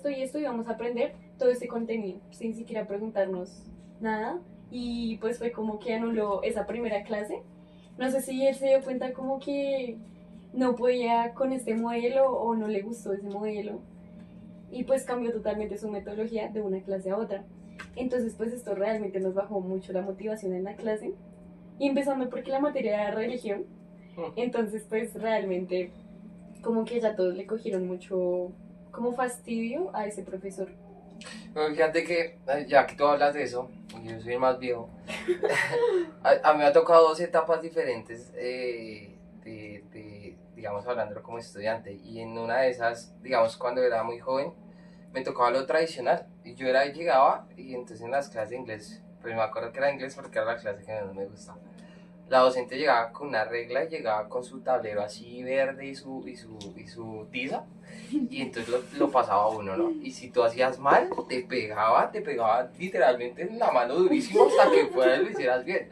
y esto, y vamos a aprender todo este contenido, sin siquiera preguntarnos nada. Y pues fue como que anuló esa primera clase. No sé si él se dio cuenta como que no podía con este modelo o no le gustó ese modelo. Y pues cambió totalmente su metodología de una clase a otra. Entonces pues esto realmente nos bajó mucho la motivación en la clase. Y empezando porque la materia era religión. Entonces pues realmente como que ya todos le cogieron mucho como fastidio a ese profesor. Bueno, fíjate que ya que tú hablas de eso, y yo soy el más viejo, a mí me ha tocado dos etapas diferentes digamos, hablándolo como estudiante. Y en una de esas, digamos, cuando era muy joven, me tocaba lo tradicional. Y yo llegaba, y entonces en las clases de inglés, pues me acuerdo que era inglés porque era la clase que menos me gustaba. La docente llegaba con una regla y llegaba con su tablero así verde y su tiza, y entonces lo pasaba uno, ¿no? Y si tú hacías mal, te pegaba literalmente en la mano durísimo hasta que fuera y lo hicieras bien.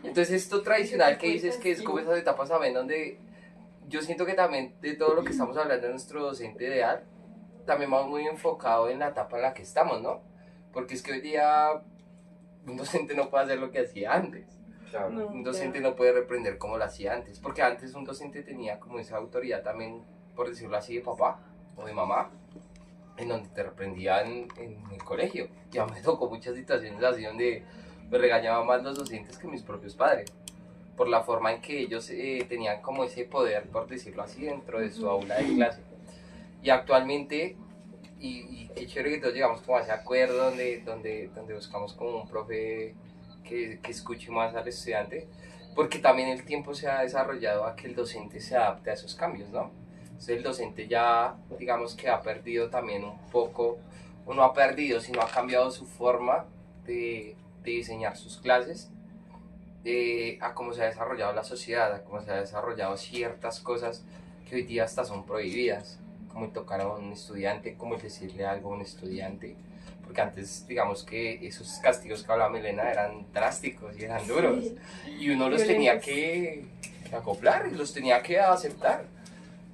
Entonces esto tradicional que dices, que es como esas etapas también donde yo siento que también de todo lo que estamos hablando de nuestro docente ideal, también vamos muy enfocado en la etapa en la que estamos, ¿no? Porque es que hoy día un docente no puede hacer lo que hacía antes. Claro. No, Un docente no puede reprender como lo hacía antes, porque antes un docente tenía como esa autoridad también, por decirlo así, de papá o de mamá, en donde te reprendían en el colegio. Ya me tocó muchas situaciones así donde me regañaban más los docentes que mis propios padres, por la forma en que ellos tenían como ese poder, por decirlo así, dentro de su aula de clase. Y actualmente, y qué chévere que todos llegamos como a ese acuerdo donde buscamos como un profe que escuche más al estudiante, porque también el tiempo se ha desarrollado a que el docente se adapte a esos cambios, ¿no? Entonces el docente ya, digamos que ha perdido también un poco, o no ha perdido, sino ha cambiado su forma de diseñar sus clases, a cómo se ha desarrollado la sociedad, a cómo se ha desarrollado ciertas cosas que hoy día hasta son prohibidas, como el tocar a un estudiante, como el decirle algo a un estudiante. Porque antes, digamos que esos castigos que hablaba Milena eran drásticos y eran duros. Sí. Y uno los tenía que acoplar y los tenía que aceptar.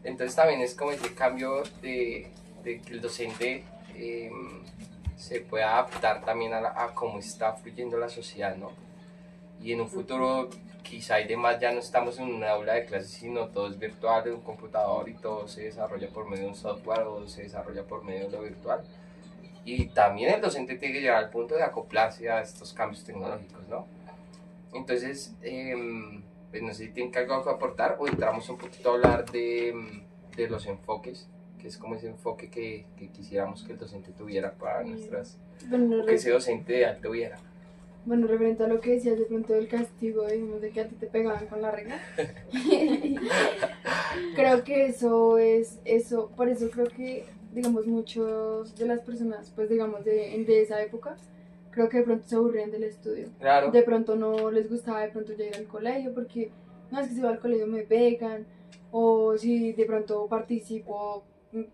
Entonces también es como ese cambio de que el docente se pueda adaptar también a cómo está fluyendo la sociedad, ¿no? Y en un futuro quizá y demás ya no estamos en una aula de clases, sino todo es virtual, de un computador, y todo se desarrolla por medio de un software o se desarrolla por medio de lo virtual. Y también el docente tiene que llegar al punto de acoplarse a estos cambios tecnológicos, ¿no? Entonces, pues no sé si tienen algo que aportar o entramos un poquito a hablar de los enfoques, que es como ese enfoque que quisiéramos que el docente tuviera para nuestras, Bueno, o que ese docente ideal tuviera. bueno, referente a lo que decías de pronto del castigo, digamos, de que a ti te pegaban con la regla. Creo que eso, por eso creo que, digamos, muchos de las personas, pues digamos, de esa época, creo que de pronto se aburrían del estudio. Claro. De pronto no les gustaba de pronto ya ir al colegio, porque no es que si voy al colegio me pegan, o si de pronto participo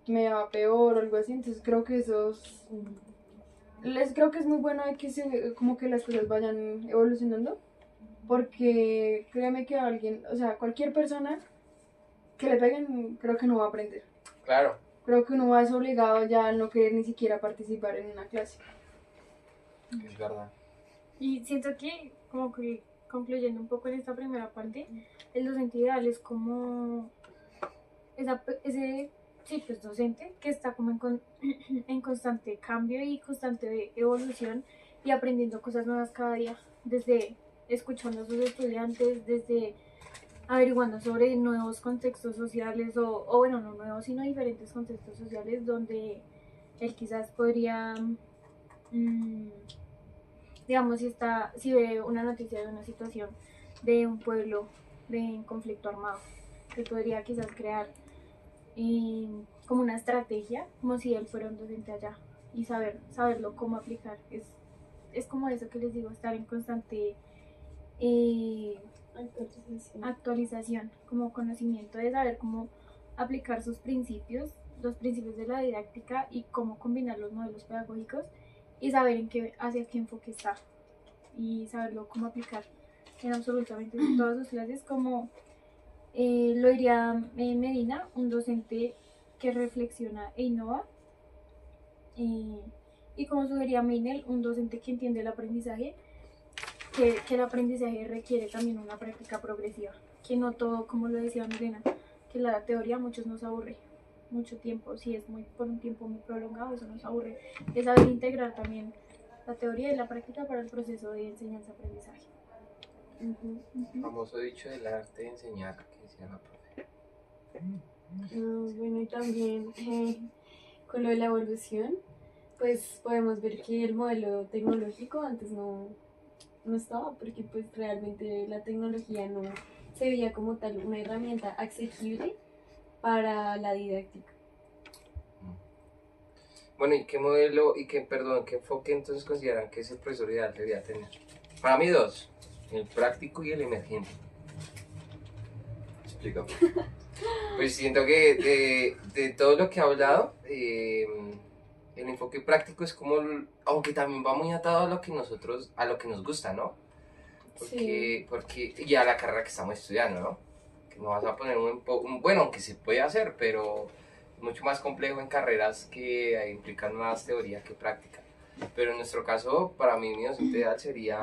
me va peor o algo así. Entonces creo que creo que es muy bueno de que como que las cosas vayan evolucionando, porque créeme que alguien, o sea, cualquier persona que le peguen, creo que no va a aprender. Claro. Creo que uno es obligado ya a no querer ni siquiera participar en una clase. Es verdad. Y siento que, como que concluyendo un poco en esta primera parte, el docente ideal es como ese sí, pues docente que está como en constante cambio y constante evolución y aprendiendo cosas nuevas cada día, desde escuchando a sus estudiantes, desde averiguando sobre nuevos contextos sociales o bueno, no nuevos, sino diferentes contextos sociales donde él quizás podría, digamos, si ve una noticia de una situación de un pueblo de conflicto armado, que podría quizás crear como una estrategia, como si él fuera un docente allá y saberlo cómo aplicar. Es como eso que les digo, estar en constante actualización, como conocimiento de saber cómo aplicar sus principios, los principios de la didáctica y cómo combinar los modelos pedagógicos y saber hacia qué enfoque está y saberlo cómo aplicar en absolutamente todas sus clases, como lo diría Medina, un docente que reflexiona e innova, y como sugeriría Meinel, un docente que entiende el aprendizaje, que el aprendizaje requiere también una práctica progresiva, que no todo, como lo decía Milena, que la teoría a muchos nos aburre mucho tiempo, si es por un tiempo muy prolongado, eso nos aburre, es saber integrar también la teoría y la práctica para el proceso de enseñanza-aprendizaje. Famoso dicho del arte de enseñar, que decía la profe. Bueno, y también con lo de la evolución, pues podemos ver que el modelo tecnológico antes no estaba, porque pues realmente la tecnología no se veía como tal una herramienta asequible para la didáctica. Bueno, ¿y qué modelo qué enfoque entonces consideran que ese profesor ideal debería tener? Para mí dos, el práctico y el emergente. Explica. Pues siento que de todo lo que he hablado, el enfoque práctico es como, aunque también va muy atado a lo que nos gusta, ¿no? Porque y a la carrera que estamos estudiando, ¿no? Que no vas a poner bueno, aunque se puede hacer, pero es mucho más complejo en carreras que implican más teoría que práctica. Pero en nuestro caso, para mí, mi docente ideal sería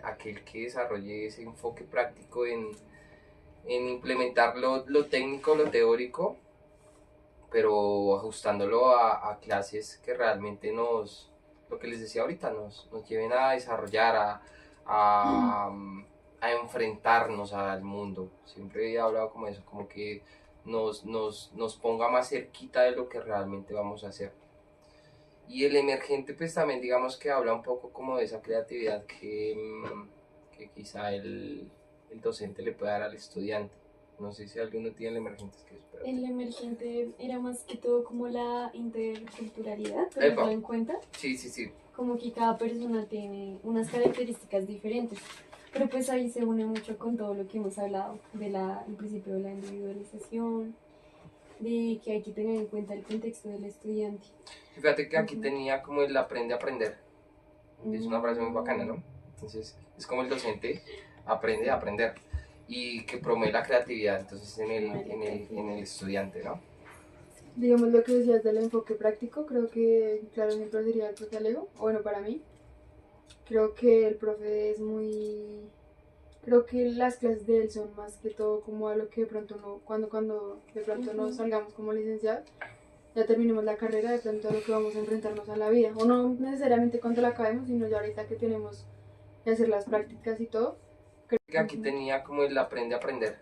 aquel que desarrolle ese enfoque práctico en implementar lo técnico, lo teórico, pero ajustándolo a clases que realmente lo que les decía ahorita, nos lleven a desarrollar, a enfrentarnos al mundo. Siempre he hablado como eso, como que nos ponga más cerquita de lo que realmente vamos a hacer. Y el emergente pues también digamos que habla un poco como de esa creatividad que quizá el docente le puede dar al estudiante. No sé si alguno tiene el emergente. El emergente era más que todo como la interculturalidad, ¿tenerlo en cuenta? Sí. Como que cada persona tiene unas características diferentes. Pero pues ahí se une mucho con todo lo que hemos hablado, el principio de la individualización, de que hay que tener en cuenta el contexto del estudiante. Fíjate que aquí tenía como el aprende a aprender. Es una frase muy bacana, ¿no? Entonces, es como el docente aprende a aprender y que promueve la creatividad entonces en el estudiante, ¿no? Digamos lo que decías del enfoque práctico, creo que claro ejemplo sería el profe Alejo, o bueno, para mí, creo que el profe es muy... Creo que las clases de él son más que todo como a lo que de pronto no, cuando de pronto no salgamos como licenciados, ya terminemos la carrera, de pronto a lo que vamos a enfrentarnos a la vida, o no necesariamente cuando la acabemos, sino ya ahorita que tenemos y hacer las prácticas y todo. Que aquí tenía como el aprende a aprender.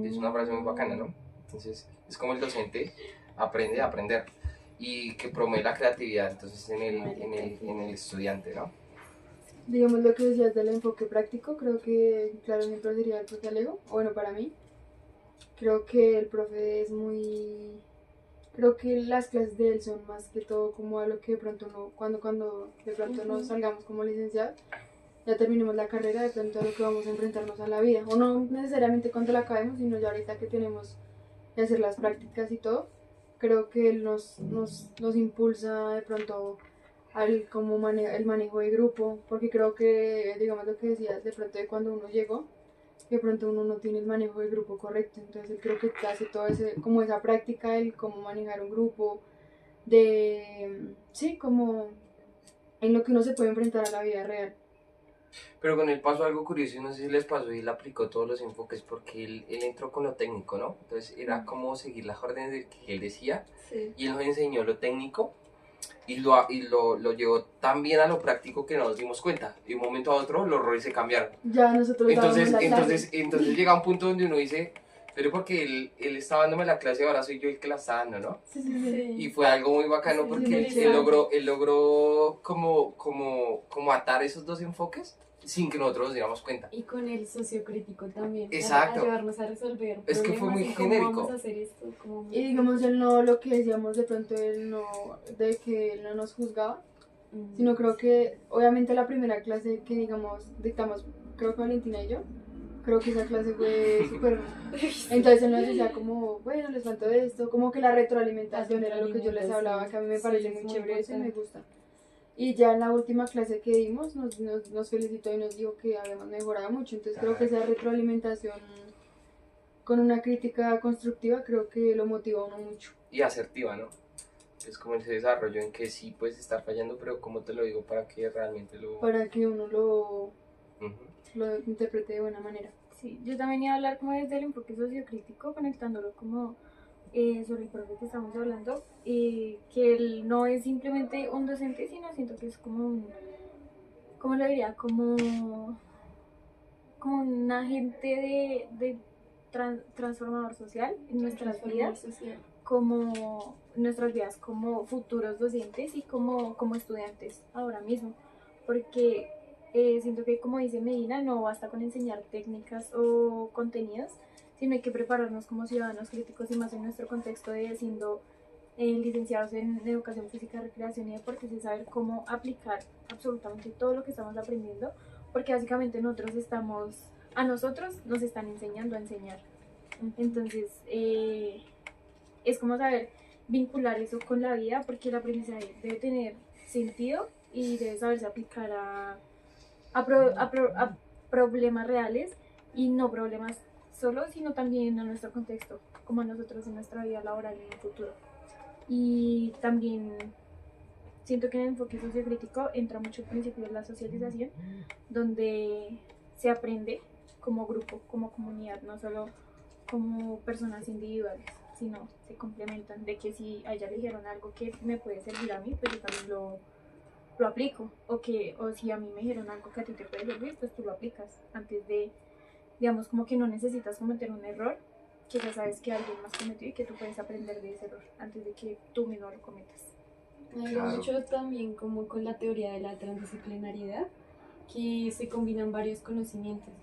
Es una frase muy bacana, ¿no? Entonces, es como el docente aprende a aprender y que promueve la creatividad entonces en el estudiante, ¿no? Digamos lo que decías del enfoque práctico, creo que claro ejemplo sería el profe Alejo, o bueno, para mí, creo que el profe es muy... Creo que las clases de él son más que todo como a lo que de pronto no, cuando de pronto nos salgamos como licenciados, ya terminemos la carrera, de pronto a lo que vamos a enfrentarnos a la vida, o no necesariamente cuando la acabemos, sino ya ahorita que tenemos que hacer las prácticas y todo, creo que él nos impulsa de pronto al como el manejo de grupo, porque creo que, digamos lo que decías, de pronto de cuando uno llegó, de pronto uno no tiene el manejo del grupo correcto, entonces creo que hace todo ese, como esa práctica, el cómo manejar un grupo, de, sí, como en lo que uno se puede enfrentar a la vida real. Pero con él pasó algo curioso y no sé si les pasó y él aplicó todos los enfoques porque él entró con lo técnico, ¿no? Entonces era como seguir las órdenes que él decía y él nos enseñó lo técnico y lo llevó tan bien a lo práctico que no nos dimos cuenta. Y de un momento a otro los roles se cambiaron. Ya nosotros Entonces llega un punto donde uno dice, pero porque él estaba dándome la clase y ahora soy yo el que la está dando, ¿no? Sí. Y fue algo muy bacano porque él logró como atar esos dos enfoques sin que nosotros nos diéramos cuenta. Y con el sociocrítico también. Exacto. A llevarnos a resolver. Es que fue muy problemas y genérico. ¿Cómo vamos a hacer esto? Y digamos, él no, lo que decíamos de pronto, él no, de que él no nos juzgaba, sino creo que, obviamente la primera clase que, digamos, dictamos, creo que Valentina y yo, creo que esa clase fue súper... Entonces él nos decía como, bueno, les faltó esto, como que la retroalimentación era lo que yo les hablaba, que a mí me parece muy chévere eso y me gusta. Y ya en la última clase que dimos nos felicitó y nos dijo que habíamos mejorado mucho, entonces creo que esa retroalimentación con una crítica constructiva creo que lo motiva a uno mucho. Y asertiva, ¿no? Es como ese desarrollo en que sí puedes estar fallando, pero como te lo digo, para que realmente lo... Para que uno lo interprete de buena manera. Sí, yo también iba a hablar como desde el enfoque sociocrítico, conectándolo como sobre el profe que estamos hablando, que él no es simplemente un docente, sino siento que es como un, ¿cómo lo diría? Como un agente de transformador social en nuestras vidas, como nuestras vidas como futuros docentes y como estudiantes ahora mismo, porque siento que como dice Medina, no basta con enseñar técnicas o contenidos, sino hay que prepararnos como ciudadanos críticos y más en nuestro contexto de siendo licenciados en educación física, recreación y deportes, y saber cómo aplicar absolutamente todo lo que estamos aprendiendo, porque básicamente a nosotros nos están enseñando a enseñar. Entonces es como saber vincular eso con la vida, porque el aprendizaje debe tener sentido y debe saberse aplicar a problemas reales y no problemas solo, sino también a nuestro contexto, como a nosotros en nuestra vida laboral en el futuro. Y también siento que en el enfoque sociocrítico entra mucho el principio de la socialización, donde se aprende como grupo, como comunidad, no solo como personas individuales, sino se complementan, de que si a ella le dijeron algo que me puede servir a mí, pues yo también lo aplico, o si a mí me dijeron algo que a ti te puede servir, pues tú lo aplicas, antes de, digamos, como que no necesitas cometer un error, que ya sabes que alguien más cometió y que tú puedes aprender de ese error, antes de que tú mismo lo cometas. Me ayuda mucho también como con la teoría de la transdisciplinariedad, que se combinan varios conocimientos,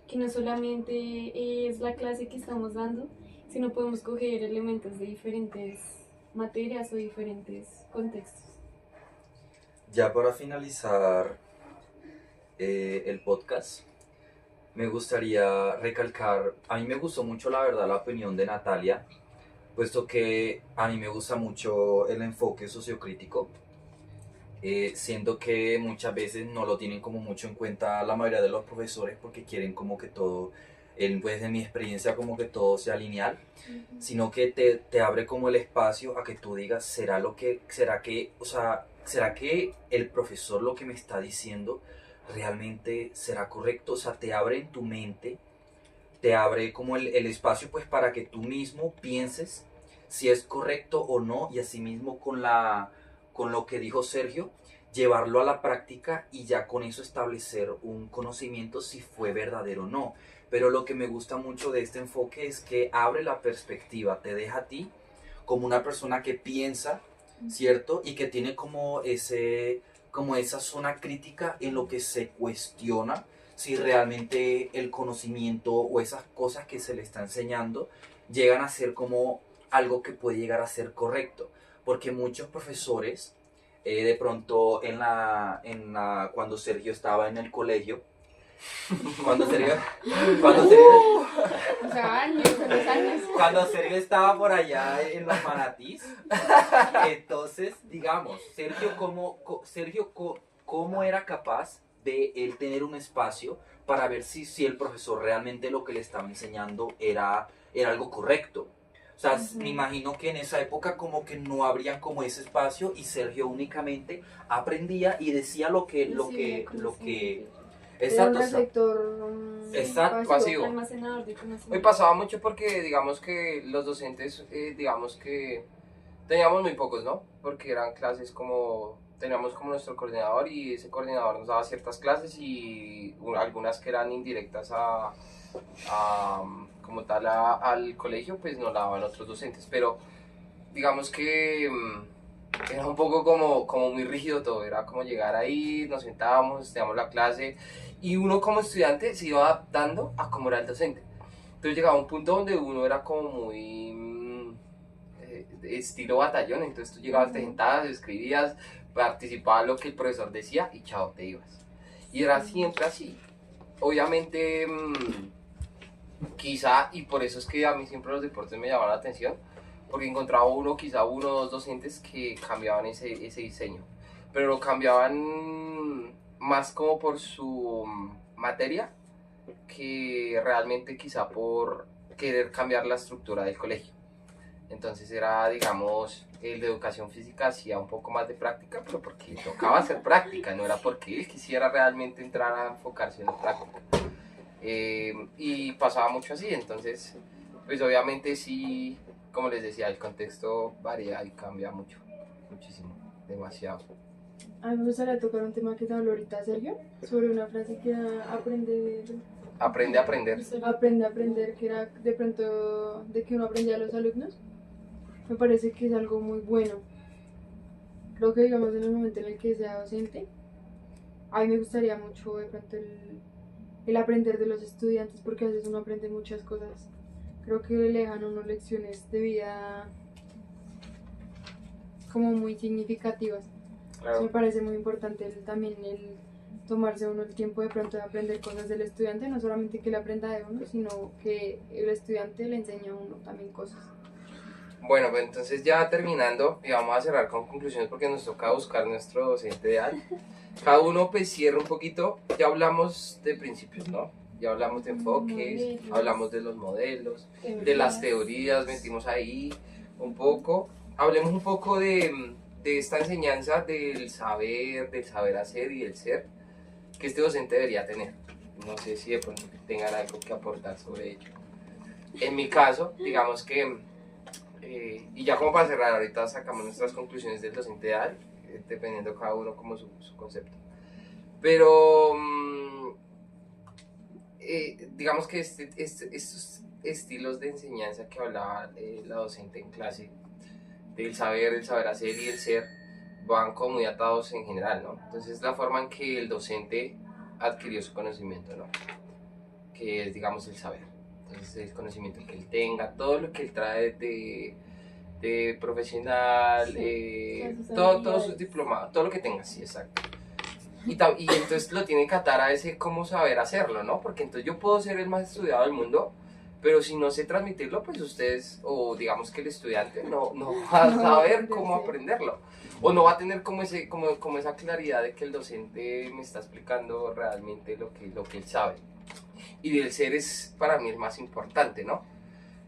que no solamente es la clase que estamos dando, sino podemos coger elementos de diferentes materias o diferentes contextos. Ya para finalizar el podcast, me gustaría recalcar, a mí me gustó mucho la verdad la opinión de Natalia, puesto que a mí me gusta mucho el enfoque sociocrítico, siendo que muchas veces no lo tienen como mucho en cuenta la mayoría de los profesores porque quieren como que todo, pues en mi experiencia como que todo sea lineal, sino que te abre como el espacio a que tú digas, ¿será que el profesor lo que me está diciendo realmente será correcto? O sea, te abre en tu mente, te abre como el espacio pues para que tú mismo pienses si es correcto o no, y asimismo con lo que dijo Sergio, llevarlo a la práctica y ya con eso establecer un conocimiento si fue verdadero o no. Pero lo que me gusta mucho de este enfoque es que abre la perspectiva, te deja a ti como una persona que piensa, ¿cierto? Y que tiene como esa zona crítica en lo que se cuestiona si realmente el conocimiento o esas cosas que se le está enseñando llegan a ser como algo que puede llegar a ser correcto. Porque muchos profesores, de pronto cuando Sergio estaba en el colegio, cuando Sergio, O sea, años, los años. cuando Sergio estaba por allá en los manatís, entonces, digamos, ¿cómo era capaz de él tener un espacio para ver si el profesor realmente lo que le estaba enseñando era algo correcto? O sea, me imagino que en esa época como que no habría como ese espacio y Sergio únicamente aprendía y decía lo que Era un exacto, receptor exacto, pasivo. Almacenador de conocimiento. Me pasaba mucho porque digamos que los docentes, digamos que teníamos muy pocos, ¿no? Porque eran clases como, teníamos como nuestro coordinador y ese coordinador nos daba ciertas clases y algunas que eran indirectas como tal al colegio, pues nos la daban otros docentes, pero digamos que era un poco como muy rígido todo, era como llegar ahí, nos sentábamos, estudiamos la clase y uno como estudiante se iba adaptando a cómo era el docente. Entonces llegaba un punto donde uno era como muy estilo batallón, entonces tú llegabas, te sentabas, escribías, participabas lo que el profesor decía y chao, te ibas. Y era siempre así. Obviamente, quizá, y por eso es que a mí siempre los deportes me llamaban la atención, porque encontraba quizá uno o dos docentes que cambiaban ese diseño, pero lo cambiaban más como por su materia que realmente quizá por querer cambiar la estructura del colegio. Entonces era, digamos, el de educación física hacía un poco más de práctica, pero porque le tocaba hacer práctica, no era porque él quisiera realmente entrar a enfocarse en la práctica. Y pasaba mucho así, entonces, pues obviamente sí, como les decía, el contexto varía y cambia mucho, muchísimo, demasiado. A mí me gustaría tocar un tema que te habló ahorita Sergio, sobre una frase que era Aprende a aprender. aprende a aprender, que era de pronto de que uno aprendía a los alumnos. Me parece que es algo muy bueno. Creo que digamos en el momento en el que sea docente, a mí me gustaría mucho de pronto el aprender de los estudiantes, porque a veces uno aprende muchas cosas. Creo que le dejan a uno lecciones de vida como muy significativas. Eso me parece muy importante también el tomarse uno el tiempo de pronto de aprender cosas del estudiante, no solamente que le aprenda de uno, sino que el estudiante le enseña a uno también cosas. Bueno, pues entonces ya terminando, y vamos a cerrar con conclusiones porque nos toca buscar nuestro docente ideal. Cada uno pues cierra un poquito, ya hablamos de principios, ¿no? Ya hablamos de enfoques, hablamos de los modelos, de las teorías, metimos ahí un poco. Hablemos un poco de esta enseñanza del saber hacer y del ser que este docente debería tener. No sé si de pronto tengan algo que aportar sobre ello. En mi caso, digamos que, y ya como para cerrar, ahorita sacamos nuestras conclusiones del docente ideal, dependiendo cada uno como su concepto. Pero digamos que estos estilos de enseñanza que hablaba la docente en clase, del saber, el saber hacer y el ser, van como muy atados en general, ¿no? Entonces la forma en que el docente adquirió su conocimiento, ¿no? Que es, digamos, el saber. Entonces el conocimiento que él tenga, todo lo que él trae de profesional, todos sus diplomados, todo lo que tenga, sí, exacto. Y entonces lo tiene que atar a ese cómo saber hacerlo, ¿no? Porque entonces yo puedo ser el más estudiado del mundo, pero si no sé transmitirlo, pues ustedes, o digamos que el estudiante, no va a saber cómo aprenderlo. O no va a tener como esa claridad de que el docente me está explicando realmente lo que él sabe. Y del ser es para mí el más importante, ¿no?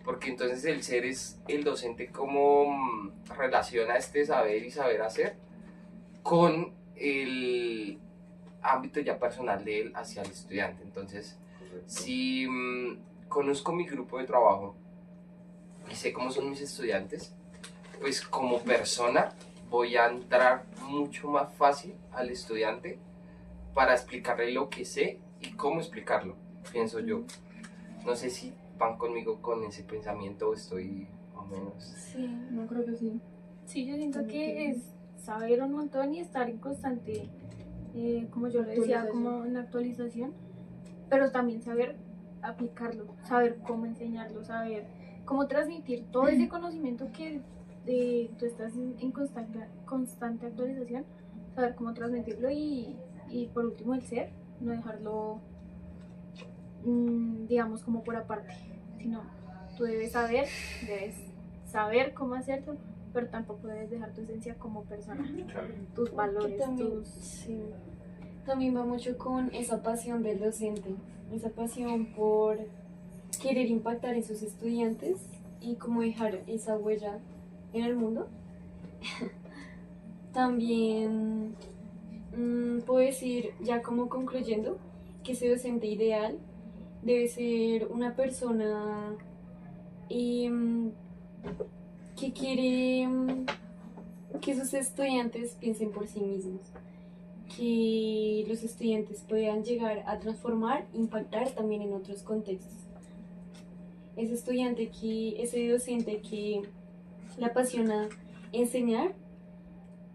Porque entonces el ser es el docente cómo relaciona este saber y saber hacer con el ámbito ya personal de él hacia el estudiante. Entonces, si conozco mi grupo de trabajo y sé cómo son mis estudiantes, pues como persona voy a entrar mucho más fácil al estudiante para explicarle lo que sé y cómo explicarlo, pienso yo. No sé si van conmigo con ese pensamiento o estoy más o menos. Sí, No creo que sí. sí, yo siento que es saber un montón y estar en constante, como yo le decía, Actualización. como en actualización, pero también saber aplicarlo, saber cómo enseñarlo, saber cómo transmitir todo ese conocimiento que tú estás en constante actualización, saber cómo transmitirlo y por último el ser, no dejarlo, digamos, como por aparte, sino tú debes saber cómo hacerlo, pero tampoco debes dejar tu esencia como persona, tus valores, Que también, tus... sí, también va mucho con esa pasión del docente, esa pasión por querer impactar en sus estudiantes y cómo dejar esa huella en el mundo. También puedo decir, ya como concluyendo, que ese docente ideal debe ser una persona que quiere que sus estudiantes piensen por sí mismos, que los estudiantes puedan llegar a transformar, impactar también en otros contextos. Ese docente que le apasiona enseñar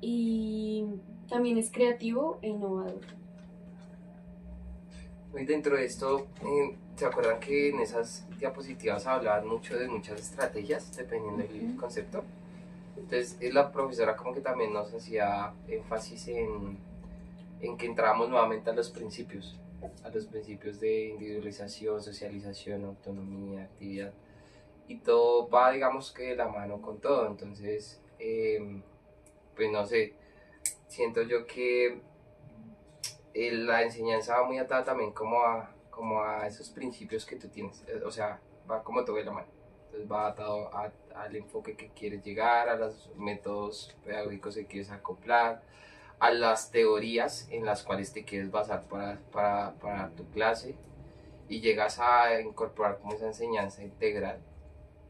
y también es creativo e innovador. Y dentro de esto, ¿se acuerdan que en esas diapositivas hablaban mucho de muchas estrategias dependiendo del concepto? Entonces la profesora como que también nos hacía énfasis en que entramos nuevamente a los principios de individualización, socialización, autonomía, actividad, y todo va, digamos, que de la mano con todo. Entonces, pues no sé, siento yo que la enseñanza va muy atada también como a esos principios que tú tienes, o sea, va como todo de la mano. Entonces va atado al enfoque que quieres llegar, a los métodos pedagógicos que quieres acoplar, a las teorías en las cuales te quieres basar para tu clase, y llegas a incorporar como esa enseñanza integral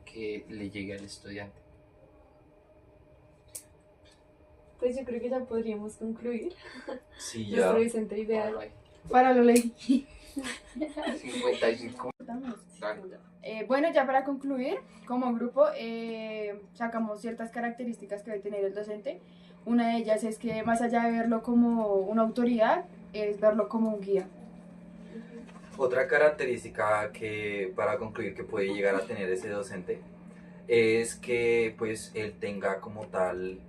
que le llegue al estudiante. Pues yo creo que ya podríamos concluir Sí, ya. nuestro docente ideal. Alright. Para lo leí. 55. Dale. Bueno, ya para concluir, como grupo sacamos ciertas características que debe tener el docente. Una de ellas es que más allá de verlo como una autoridad, es verlo como un guía. Otra característica que, para concluir, que puede llegar a tener ese docente es que pues él tenga como tal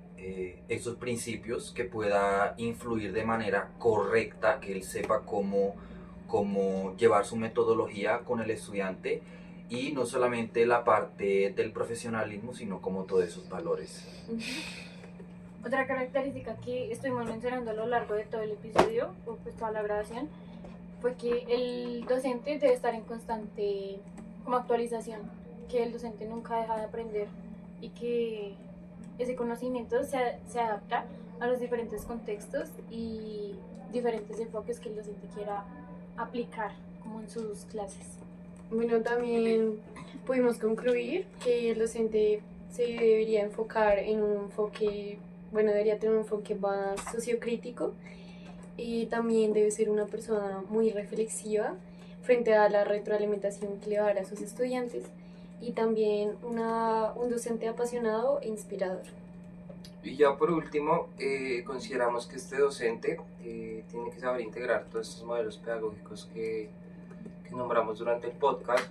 esos principios, que pueda influir de manera correcta, que él sepa cómo llevar su metodología con el estudiante, y no solamente la parte del profesionalismo, sino como todos esos valores. Otra característica que estuvimos mencionando a lo largo de todo el episodio, o pues toda la grabación, fue que el docente debe estar en constante como actualización, que el docente nunca deja de aprender y que ese conocimiento se adapta a los diferentes contextos y diferentes enfoques que el docente quiera aplicar como en sus clases. Bueno, también pudimos concluir que el docente se debería enfocar en un enfoque, bueno, debería tener un enfoque más sociocrítico, y también debe ser una persona muy reflexiva frente a la retroalimentación que le va a dar a sus estudiantes, y también un docente apasionado e inspirador. Y ya por último, consideramos que este docente tiene que saber integrar todos estos modelos pedagógicos que nombramos durante el podcast,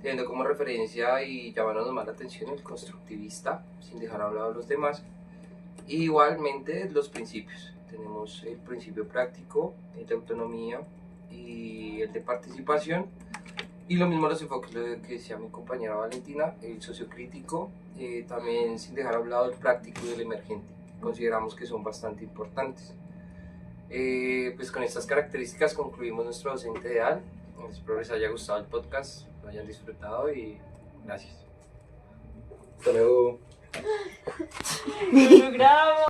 teniendo como referencia y llamándonos más la atención el constructivista, sin dejar a un lado a los demás. Y igualmente los principios. Tenemos el principio práctico, el de autonomía y el de participación. Y lo mismo los enfoques, lo que decía mi compañera Valentina, el sociocrítico, también sin dejar a un lado el práctico y el emergente. Consideramos que son bastante importantes. Pues con estas características concluimos nuestro docente ideal. Espero les haya gustado el podcast, lo hayan disfrutado y gracias. Hasta luego. ¡Lo logramos!